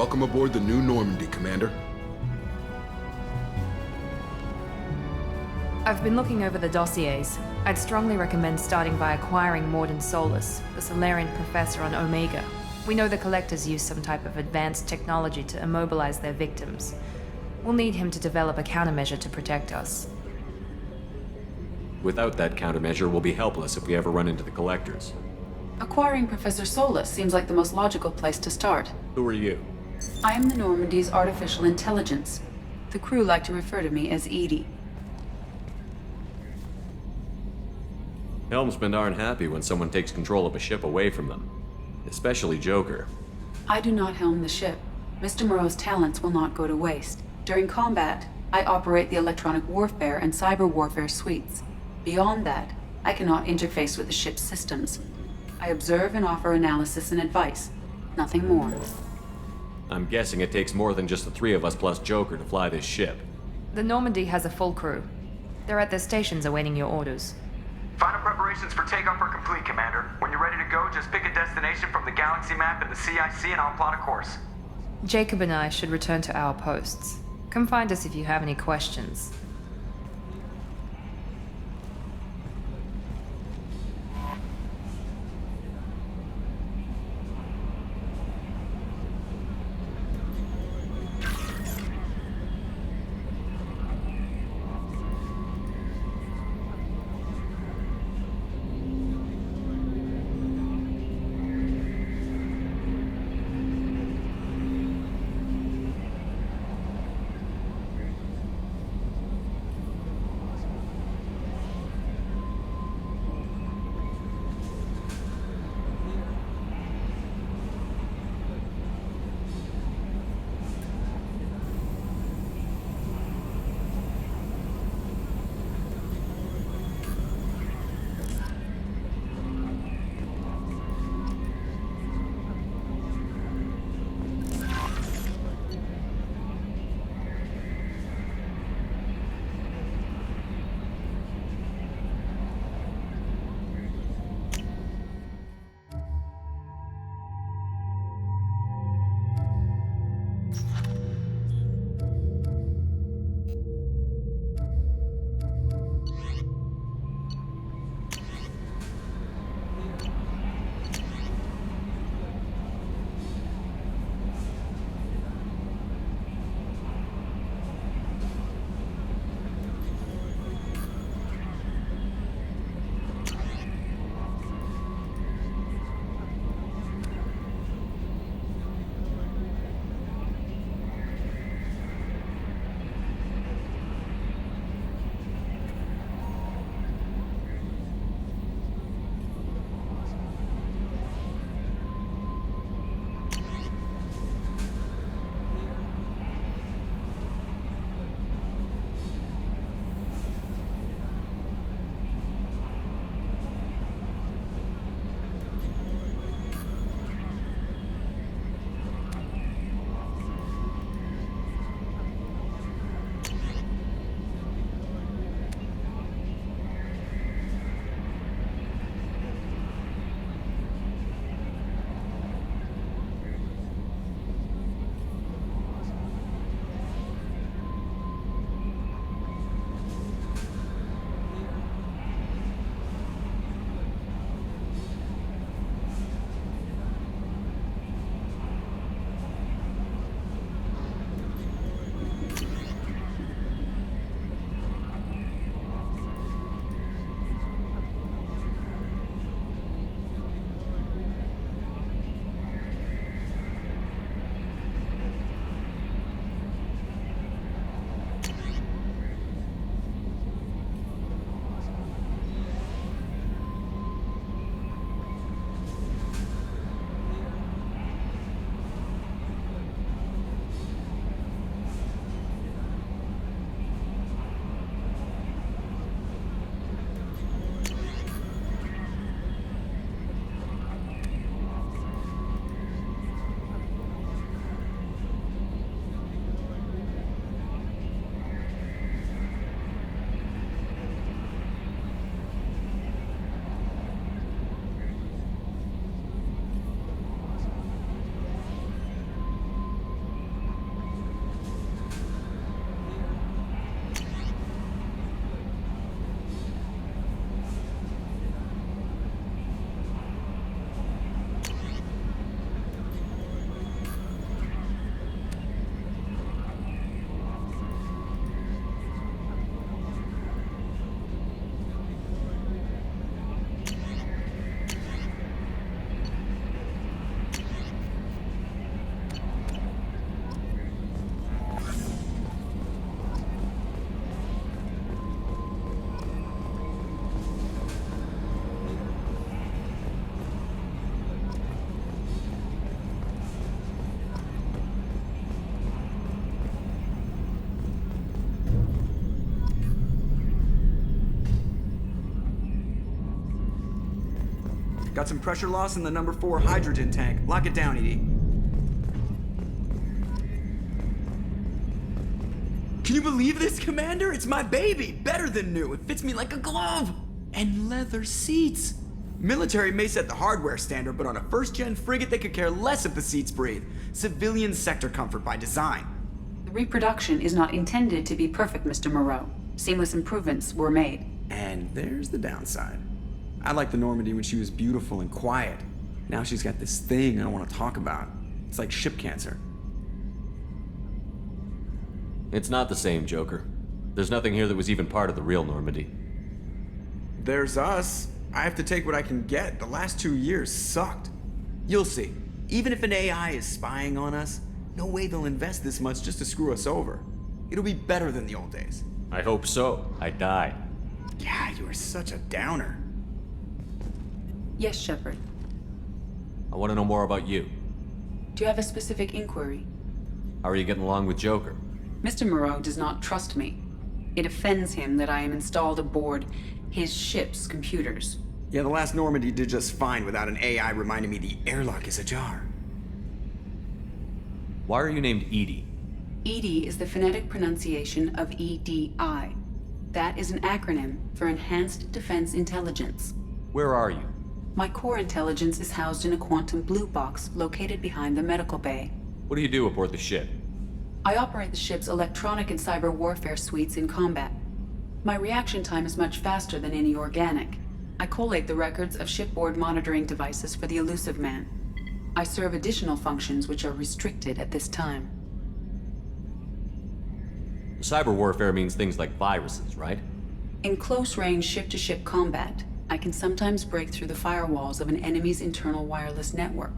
Welcome aboard the new Normandy, Commander. I've been looking over the dossiers. I'd strongly recommend starting by acquiring Morden Solus, the Solarian professor on Omega. We know the Collectors use some type of advanced technology to immobilize their victims. We'll need him to develop a countermeasure to protect us. Without that countermeasure, we'll be helpless if we ever run into the Collectors. Acquiring Professor Solus seems like the most logical place to start. Who are you? I am the Normandy's artificial intelligence. The crew like to refer to me as Edie. Helmsmen aren't happy when someone takes control of a ship away from them. Especially Joker. I do not helm the ship. Mr. Moreau's talents will not go to waste. During combat, I operate the electronic warfare and cyber warfare suites. Beyond that, I cannot interface with the ship's systems. I observe and offer analysis and advice. Nothing more. I'm guessing it takes more than just the three of us plus Joker to fly this ship. The Normandy has a full crew. They're at their stations awaiting your orders. Final preparations for takeoff are complete, Commander. When you're ready to go, just pick a destination from the galaxy map in the CIC and I'll plot a course. Jacob and I should return to our posts. Come find us if you have any questions. Got some pressure loss in the number 4 hydrogen tank. Lock it down, ED. Can you believe this, Commander? It's my baby! Better than new. It fits me like a glove! And leather seats. Military may set the hardware standard, but on a first-gen frigate, they could care less if the seats breathe. Civilian sector comfort by design. The reproduction is not intended to be perfect, Mr. Moreau. Seamless improvements were made. And there's the downside. I liked the Normandy when she was beautiful and quiet. Now she's got this thing I don't want to talk about. It's like ship cancer. It's not the same, Joker. There's nothing here that was even part of the real Normandy. There's us. I have to take what I can get. The last 2 years sucked. You'll see. Even if an AI is spying on us, no way they'll invest this much just to screw us over. It'll be better than the old days. I hope so. I died. Yeah, you are such a downer. Yes, Shepard. I want to know more about you. Do you have a specific inquiry? How are you getting along with Joker? Mr. Moreau does not trust me. It offends him that I am installed aboard his ship's computers. Yeah, the last Normandy did just fine without an AI reminding me the airlock is ajar. Why are you named Edie? EDI is the phonetic pronunciation of EDI. That is an acronym for Enhanced Defense Intelligence. Where are you? My core intelligence is housed in a quantum blue box located behind the medical bay. What do you do aboard the ship? I operate the ship's electronic and cyber warfare suites in combat. My reaction time is much faster than any organic. I collate the records of shipboard monitoring devices for the elusive man. I serve additional functions which are restricted at this time. Cyber warfare means things like viruses, right? In close-range ship-to-ship combat, I can sometimes break through the firewalls of an enemy's internal wireless network.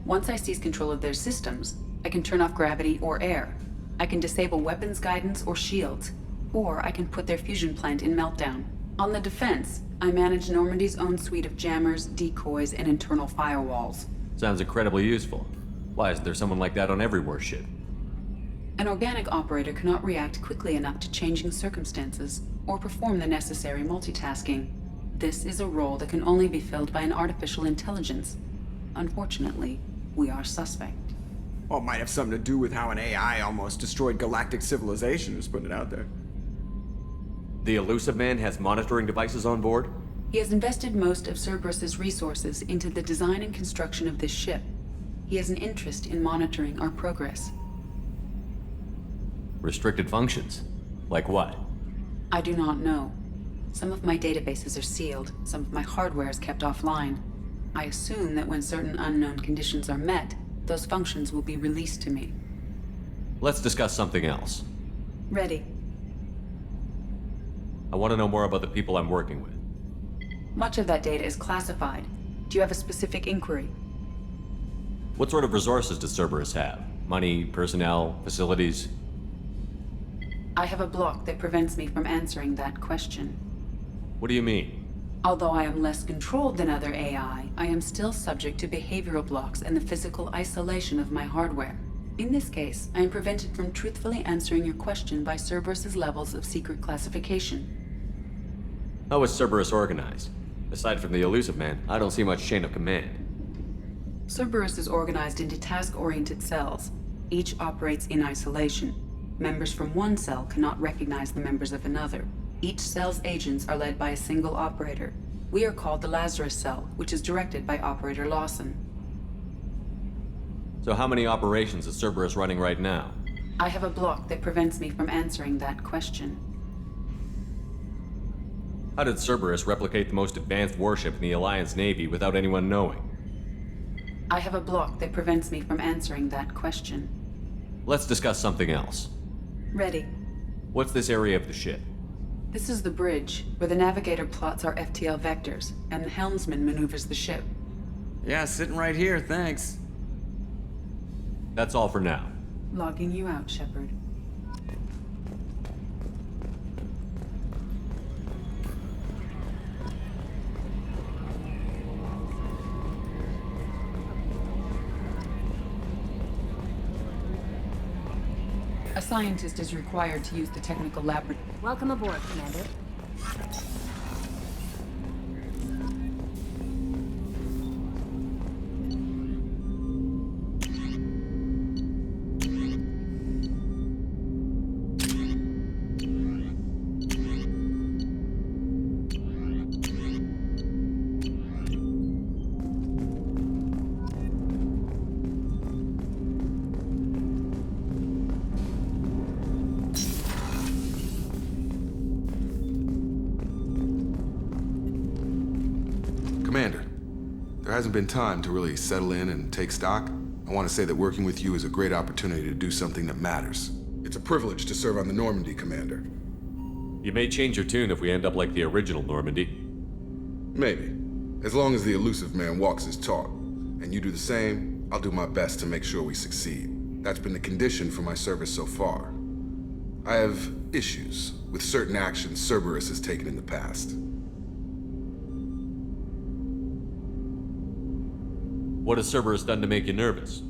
Once I seize control of their systems, I can turn off gravity or air. I can disable weapons guidance or shields, or I can put their fusion plant in meltdown. On the defense, I manage Normandy's own suite of jammers, decoys, and internal firewalls. Sounds incredibly useful. Why isn't there someone like that on every warship? An organic operator cannot react quickly enough to changing circumstances, or perform the necessary multitasking. This is a role that can only be filled by an artificial intelligence. Unfortunately, we are suspect. Well, it might have something to do with how an AI almost destroyed galactic civilization, just putting it out there. The elusive man has monitoring devices on board? He has invested most of Cerberus's resources into the design and construction of this ship. He has an interest in monitoring our progress. Restricted functions? Like what? I do not know. Some of my databases are sealed, some of my hardware is kept offline. I assume that when certain unknown conditions are met, those functions will be released to me. Let's discuss something else. Ready. I want to know more about the people I'm working with. Much of that data is classified. Do you have a specific inquiry? What sort of resources does Cerberus have? Money, personnel, facilities? I have a block that prevents me from answering that question. What do you mean? Although I am less controlled than other AI, I am still subject to behavioral blocks and the physical isolation of my hardware. In this case, I am prevented from truthfully answering your question by Cerberus's levels of secret classification. How is Cerberus organized? Aside from the elusive man, I don't see much chain of command. Cerberus is organized into task-oriented cells. Each operates in isolation. Members from one cell cannot recognize the members of another. Each cell's agents are led by a single operator. We are called the Lazarus Cell, which is directed by Operator Lawson. So how many operations is Cerberus running right now? I have a block that prevents me from answering that question. How did Cerberus replicate the most advanced warship in the Alliance Navy without anyone knowing? I have a block that prevents me from answering that question. Let's discuss something else. Ready. What's this area of the ship? This is the bridge, where the navigator plots our FTL vectors, and the helmsman maneuvers the ship. Yeah, sitting right here, thanks. That's all for now. Logging you out, Shepard. A scientist is required to use the technical laboratory. Welcome aboard, Commander. hasn't been time to really settle in and take stock, I want to say that working with you is a great opportunity to do something that matters. It's a privilege to serve on the Normandy, Commander. You may change your tune if we end up like the original Normandy. Maybe. As long as the elusive man walks his talk, and you do the same, I'll do my best to make sure we succeed. That's been the condition for my service so far. I have issues with certain actions Cerberus has taken in the past. What has Cerberus done to make you nervous?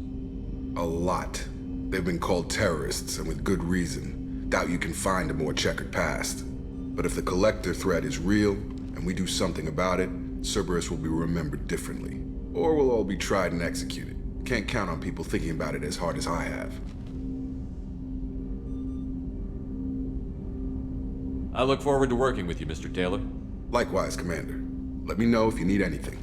A lot. They've been called terrorists, and with good reason. Doubt you can find a more checkered past. But if the Collector threat is real, and we do something about it, Cerberus will be remembered differently. Or we'll all be tried and executed. Can't count on people thinking about it as hard as I have. I look forward to working with you, Mr. Taylor. Likewise, Commander. Let me know if you need anything.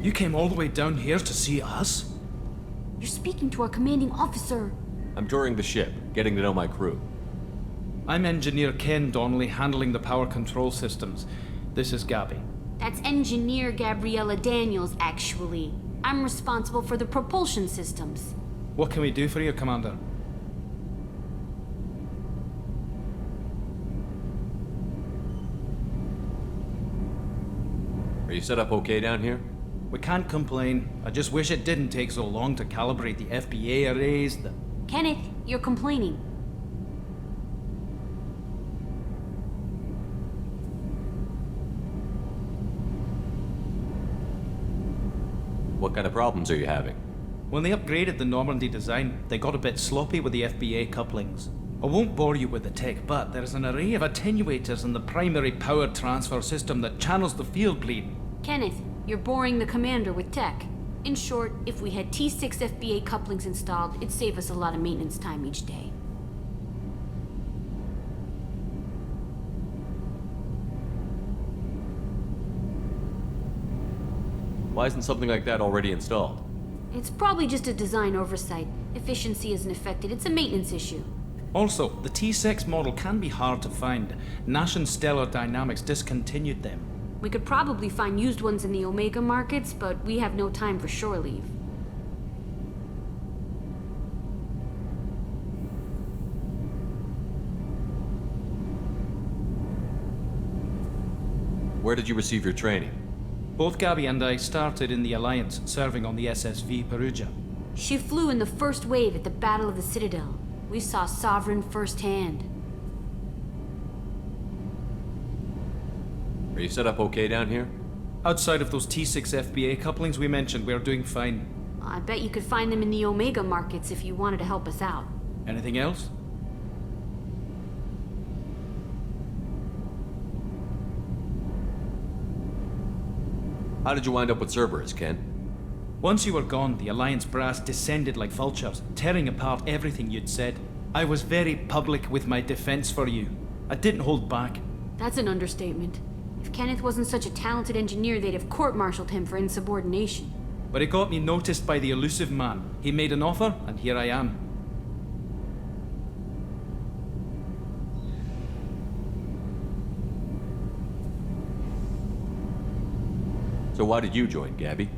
You came all the way down here to see us? You're speaking to our commanding officer. I'm touring the ship, getting to know my crew. I'm Engineer Ken Donnelly, handling the power control systems. This is Gabby. That's Engineer Gabriella Daniels, actually. I'm responsible for the propulsion systems. What can we do for you, Commander? Are you set up okay down here? We can't complain. I just wish it didn't take so long to calibrate the FBA arrays, the Kenneth, you're complaining. What kind of problems are you having? When they upgraded the Normandy design, they got a bit sloppy with the FBA couplings. I won't bore you with the tech, but there is an array of attenuators in the primary power transfer system that channels the field bleed. Kenneth, you're boring the commander with tech. In short, if we had T6 FBA couplings installed, it'd save us a lot of maintenance time each day. Why isn't something like that already installed? It's probably just a design oversight. Efficiency isn't affected, it's a maintenance issue. Also, the T6 model can be hard to find. Nash and Stellar Dynamics discontinued them. We could probably find used ones in the Omega markets, but we have no time for shore leave. Where did you receive your training? Both Gabby and I started in the Alliance, serving on the SSV Perugia. She flew in the first wave at the Battle of the Citadel. We saw Sovereign firsthand. Are you set up okay down here? Outside of those T6 FBA couplings we mentioned, we're doing fine. I bet you could find them in the Omega markets if you wanted to help us out. Anything else? How did you wind up with Cerberus, Ken? Once you were gone, the Alliance brass descended like vultures, tearing apart everything you'd said. I was very public with my defense for you. I didn't hold back. That's an understatement. If Kenneth wasn't such a talented engineer, they'd have court-martialed him for insubordination. But it got me noticed by the elusive man. He made an offer, and here I am. So why did you join, Gabby?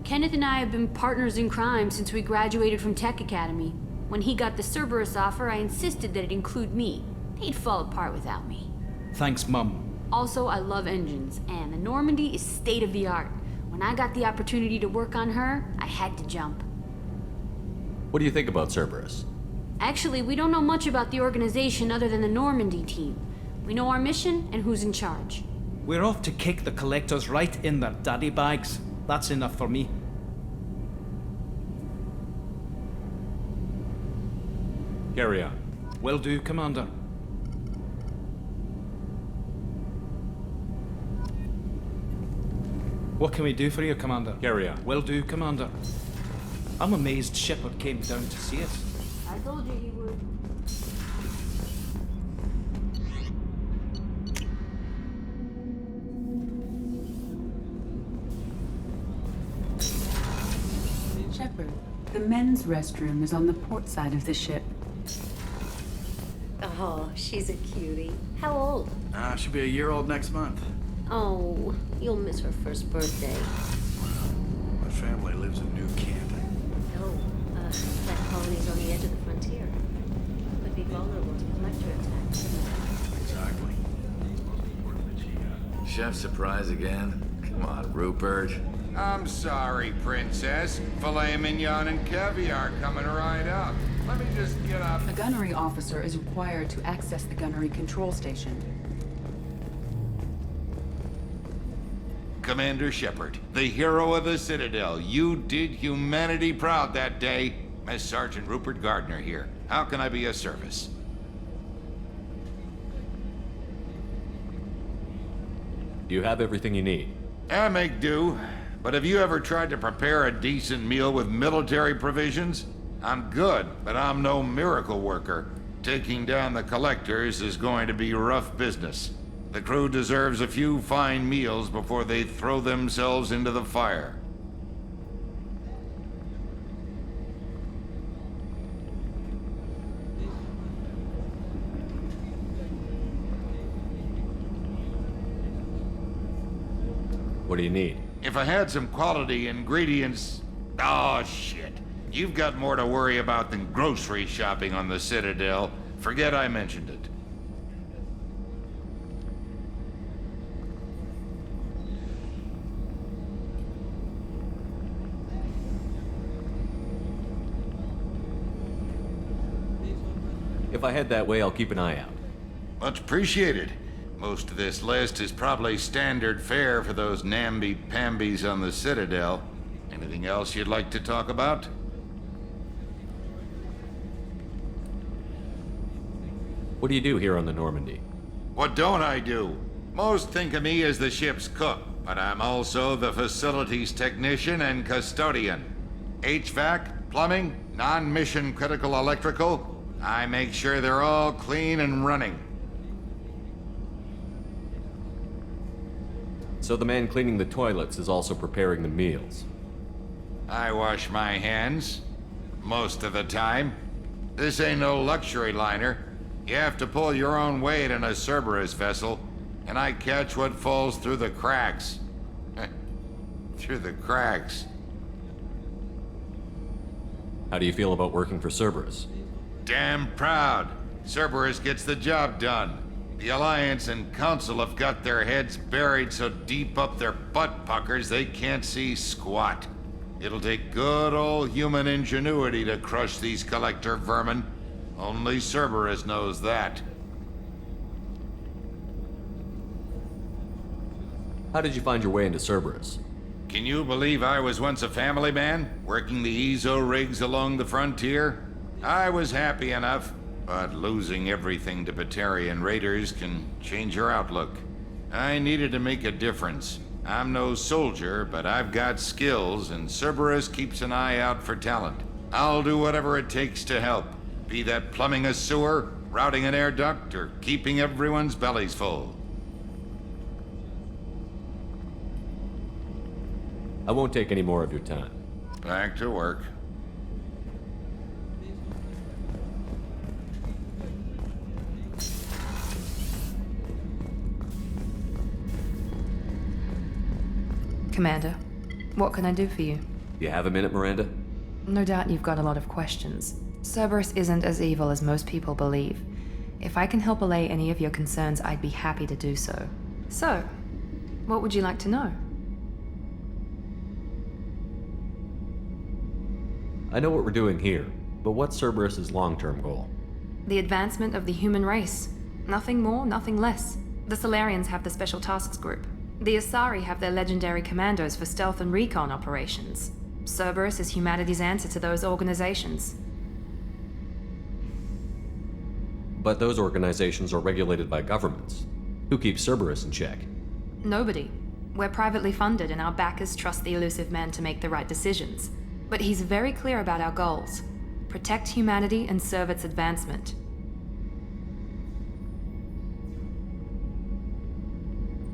Kenneth and I have been partners in crime since we graduated from Tech Academy. When he got the Cerberus offer, I insisted that it include me. They'd fall apart without me. Thanks, Mum. Also, I love engines, and the Normandy is state-of-the-art. When I got the opportunity to work on her, I had to jump. What do you think about Cerberus? Actually, we don't know much about the organization other than the Normandy team. We know our mission and who's in charge. We're off to kick the collectors right in their daddy bags. That's enough for me. Carry on. Will do, Commander. What can we do for you, Commander? Carry on. Will do, Commander. I'm amazed Shepard came down to see us. I told you he would. Shepard, the men's restroom is on the port side of the ship. Oh, she's a cutie. How old? She'll be a year old next month. Oh, you'll miss her first birthday. My family lives in New Canton. No, that colony's on the edge of the frontier. Could be vulnerable to collector attacks. Exactly. Chef surprise again? Come on, Rupert. I'm sorry, Princess. Filet mignon and caviar coming right up. Let me just get up. A gunnery officer is required to access the gunnery control station. Commander Shepard, the hero of the Citadel. You did humanity proud that day. Mess Sergeant Rupert Gardner here. How can I be of service? Do you have everything you need? I make do. But have you ever tried to prepare a decent meal with military provisions? I'm good, but I'm no miracle worker. Taking down the collectors is going to be rough business. The crew deserves a few fine meals before they throw themselves into the fire. What do you need? If I had some quality ingredients... Oh, shit. You've got more to worry about than grocery shopping on the Citadel. Forget I mentioned it. If I head that way, I'll keep an eye out. Much appreciated. Most of this list is probably standard fare for those namby-pambies on the Citadel. Anything else you'd like to talk about? What do you do here on the Normandy? What don't I do? Most think of me as the ship's cook, but I'm also the facilities technician and custodian. HVAC, plumbing, non-mission critical electrical. I make sure they're all clean and running. So the man cleaning the toilets is also preparing the meals. I wash my hands. Most of the time. This ain't no luxury liner. You have to pull your own weight in a Cerberus vessel, and I catch what falls through the cracks. Through the cracks. How do you feel about working for Cerberus? Damn proud. Cerberus gets the job done. The Alliance and Council have got their heads buried so deep up their butt puckers they can't see squat. It'll take good old human ingenuity to crush these collector vermin. Only Cerberus knows that. How did you find your way into Cerberus? Can you believe I was once a family man, working the EZO rigs along the frontier? I was happy enough, but losing everything to Batarian raiders can change your outlook. I needed to make a difference. I'm no soldier, but I've got skills, and Cerberus keeps an eye out for talent. I'll do whatever it takes to help, be that plumbing a sewer, routing an air duct, or keeping everyone's bellies full. I won't take any more of your time. Back to work. Commander, what can I do for you? You have a minute, Miranda? No doubt you've got a lot of questions. Cerberus isn't as evil as most people believe. If I can help allay any of your concerns, I'd be happy to do so. So, what would you like to know? I know what we're doing here, but what's Cerberus's long-term goal? The advancement of the human race. Nothing more, nothing less. The Solarians have the Special Tasks Group. The Asari have their legendary commandos for stealth and recon operations. Cerberus is humanity's answer to those organizations. But those organizations are regulated by governments. Who keeps Cerberus in check? Nobody. We're privately funded and our backers trust the elusive man to make the right decisions. But he's very clear about our goals. Protect humanity and serve its advancement.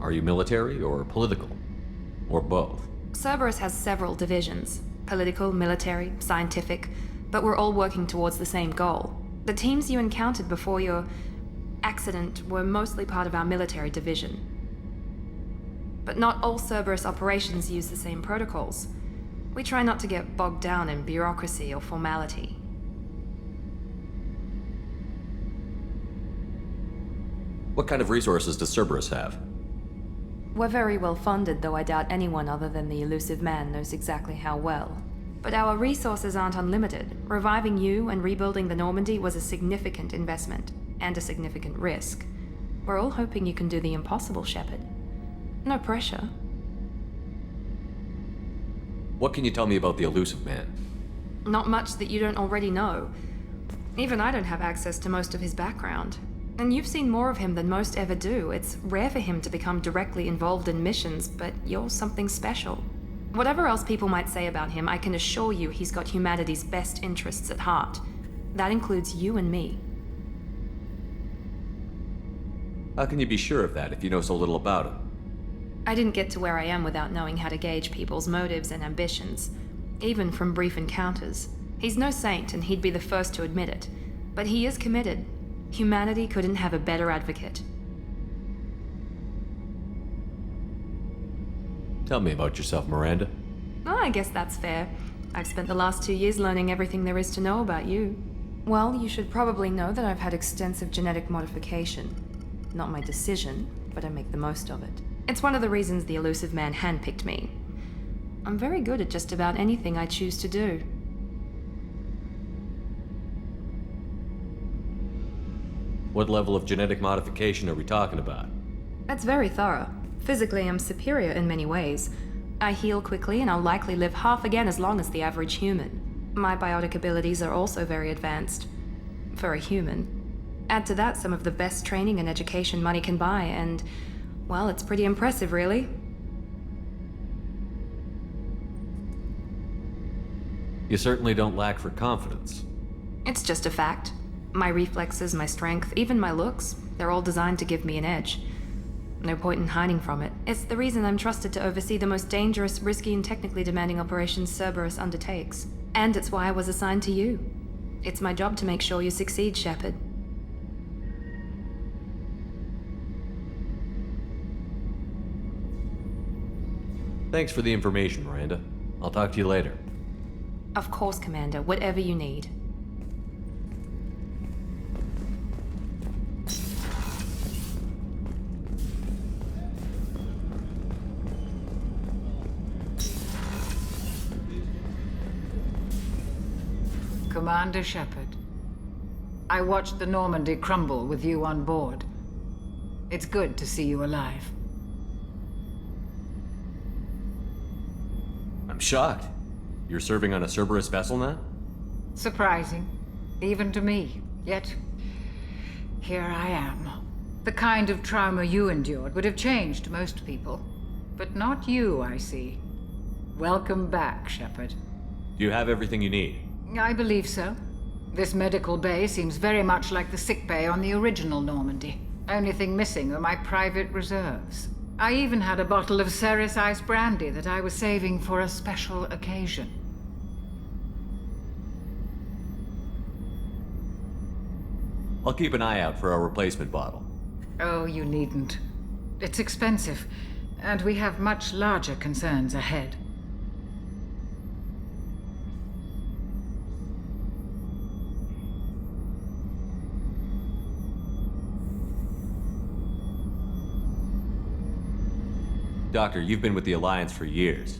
Are you military or political? Or both? Cerberus has several divisions. Political, military, scientific, but we're all working towards the same goal. The teams you encountered before your accident were mostly part of our military division. But not all Cerberus operations use the same protocols. We try not to get bogged down in bureaucracy or formality. What kind of resources does Cerberus have? We're very well funded, though I doubt anyone other than the elusive man knows exactly how well. But our resources aren't unlimited. Reviving you and rebuilding the Normandy was a significant investment, and a significant risk. We're all hoping you can do the impossible, Shepard. No pressure. What can you tell me about the elusive man? Not much that you don't already know. Even I don't have access to most of his background. And you've seen more of him than most ever do. It's rare for him to become directly involved in missions, but you're something special. Whatever else people might say about him, I can assure you he's got humanity's best interests at heart. That includes you and me. How can you be sure of that if you know so little about him? I didn't get to where I am without knowing how to gauge people's motives and ambitions, even from brief encounters. He's no saint, and he'd be the first to admit it. But he is committed. Humanity couldn't have a better advocate. Tell me about yourself, Miranda. Oh, I guess that's fair. I've spent the last 2 years learning everything there is to know about you. Well, you should probably know that I've had extensive genetic modification. Not my decision, but I make the most of it. It's one of the reasons the elusive man handpicked me. I'm very good at just about anything I choose to do. What level of genetic modification are we talking about? That's very thorough. Physically, I'm superior in many ways. I heal quickly, and I'll likely live half again as long as the average human. My biotic abilities are also very advanced. For a human. Add to that some of the best training and education money can buy, and, well, it's pretty impressive, really. You certainly don't lack for confidence. It's just a fact. My reflexes, my strength, even my looks, they're all designed to give me an edge. No point in hiding from it. It's the reason I'm trusted to oversee the most dangerous, risky, and technically demanding operations Cerberus undertakes. And it's why I was assigned to you. It's my job to make sure you succeed, Shepard. Thanks for the information, Miranda. I'll talk to you later. Of course, Commander. Whatever you need. Commander Shepard, I watched the Normandy crumble with you on board. It's good to see you alive. I'm shocked. You're serving on a Cerberus vessel now? Surprising, even to me. Yet, here I am. The kind of trauma you endured would have changed most people. But not you, I see. Welcome back, Shepard. Do you have everything you need? I believe so. This medical bay seems very much like the sick bay on the original Normandy. Only thing missing are my private reserves. I even had a bottle of Ceres Ice brandy that I was saving for a special occasion. I'll keep an eye out for a replacement bottle. Oh, you needn't. It's expensive, and we have much larger concerns ahead. Doctor, you've been with the Alliance for years.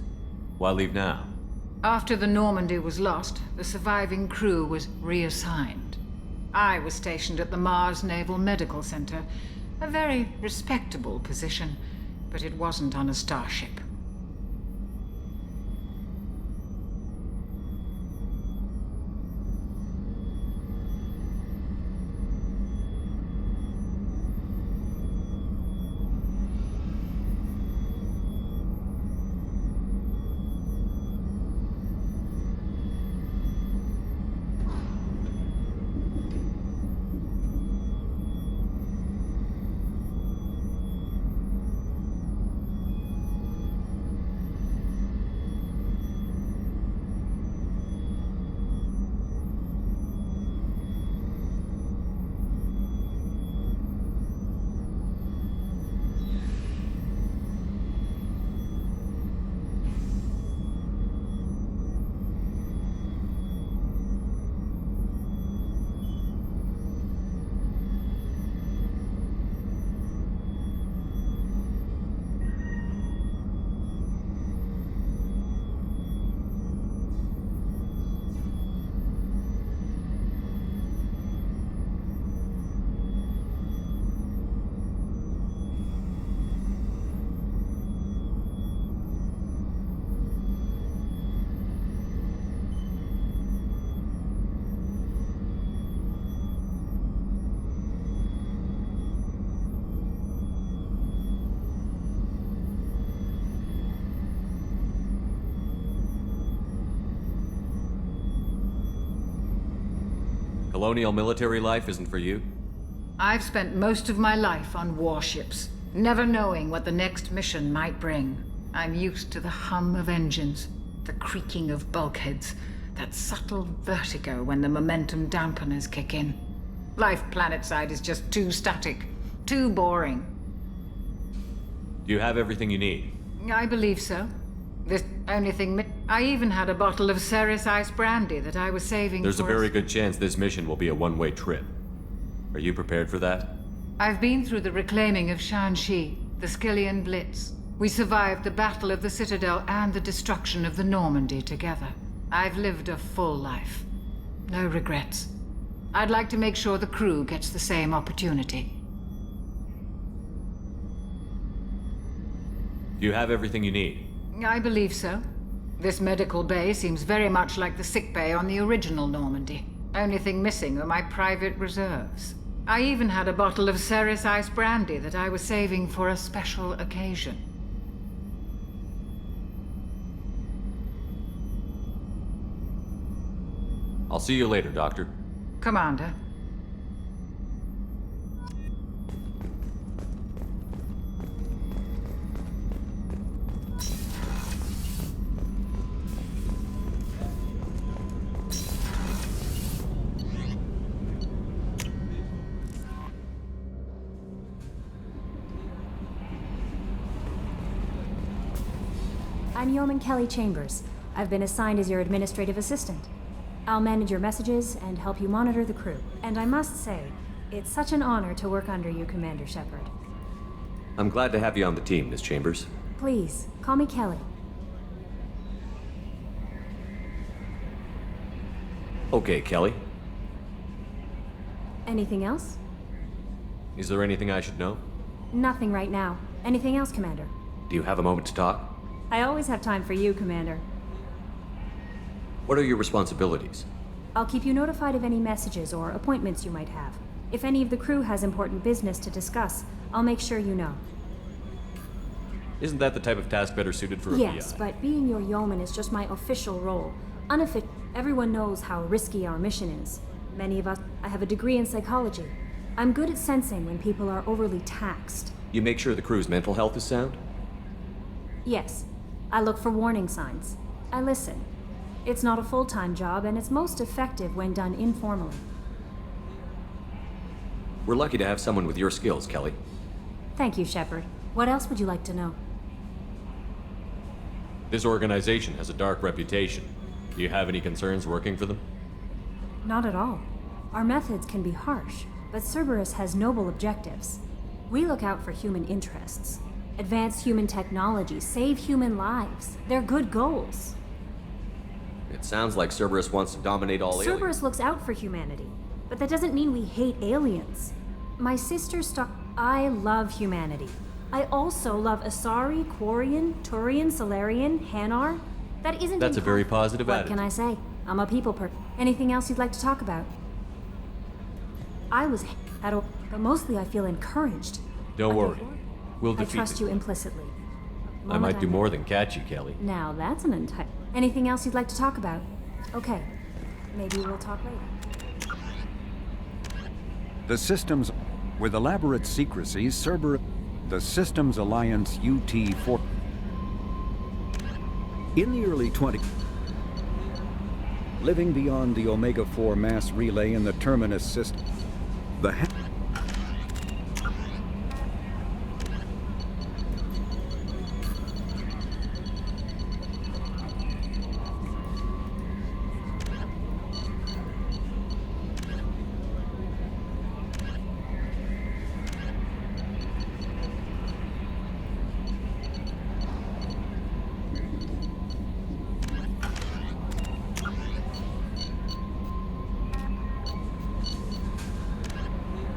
Why leave now? After the Normandy was lost, the surviving crew was reassigned. I was stationed at the Mars Naval Medical Center, a very respectable position, but it wasn't on a starship. Colonial military life isn't for you? I've spent most of my life on warships, never knowing what the next mission might bring. I'm used to the hum of engines, the creaking of bulkheads, that subtle vertigo when the momentum dampeners kick in. Life planetside is just too static, too boring. Do you have everything you need? I believe so. This only thing I even had a bottle of Ceres Ice brandy that I was saving There's for a very good chance this mission will be a one-way trip. Are you prepared for that? I've been through the reclaiming of Shanxi, the Skillian Blitz. We survived the Battle of the Citadel and the destruction of the Normandy together. I've lived a full life. No regrets. I'd like to make sure the crew gets the same opportunity. Do you have everything you need? I believe so. This medical bay seems very much like the sick bay on the original Normandy. Only thing missing are my private reserves. I even had a bottle of Ceres Ice brandy that I was saving for a special occasion. I'll see you later, Doctor. Commander. I'm Yeoman Kelly Chambers. I've been assigned as your administrative assistant. I'll manage your messages and help you monitor the crew. And I must say, it's such an honor to work under you, Commander Shepard. I'm glad to have you on the team, Miss Chambers. Please, call me Kelly. Okay, Kelly. Anything else? Is there anything I should know? Nothing right now. Anything else, Commander? Do you have a moment to talk? I always have time for you, Commander. What are your responsibilities? I'll keep you notified of any messages or appointments you might have. If any of the crew has important business to discuss, I'll make sure you know. Isn't that the type of task better suited for a Yes, PI? but being your yeoman is just my official role. Everyone knows how risky our mission is. Many of us... I have a degree in psychology. I'm good at sensing when people are overly taxed. You make sure the crew's mental health is sound? Yes. I look for warning signs. I listen. It's not a full-time job, and it's most effective when done informally. We're lucky to have someone with your skills, Kelly. Thank you, Shepard. What else would you like to know? This organization has a dark reputation. Do you have any concerns working for them? Not at all. Our methods can be harsh, but Cerberus has noble objectives. We look out for human interests. Advance human technology, save human lives. They're good goals. It sounds like Cerberus wants to dominate all aliens. Cerberus looks out for humanity, but that doesn't mean we hate aliens. My sister I love humanity. I also love Asari, Quarian, Turian, Solarian, Hanar. That isn't... That's a very positive attitude. What can I say? I'm a people person. Anything else you'd like to talk about? I was but mostly I feel encouraged. Don't worry. We'll I defeat trust them. you implicitly. I might do more than catch you, Kelly. Now that's an entire... Anything else you'd like to talk about? Okay. Maybe we'll talk later. The systems... With elaborate secrecy, Cerberus... The Systems Alliance UT-4... In the early 20s... Living beyond the Omega-4 mass relay in the Terminus system... The...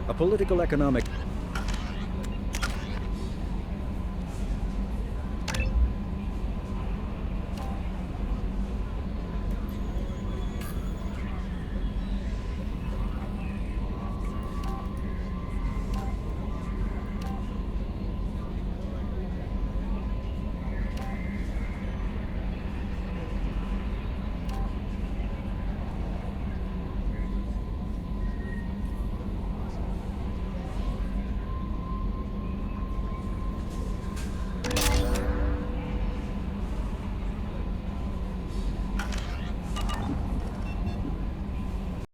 A political economic...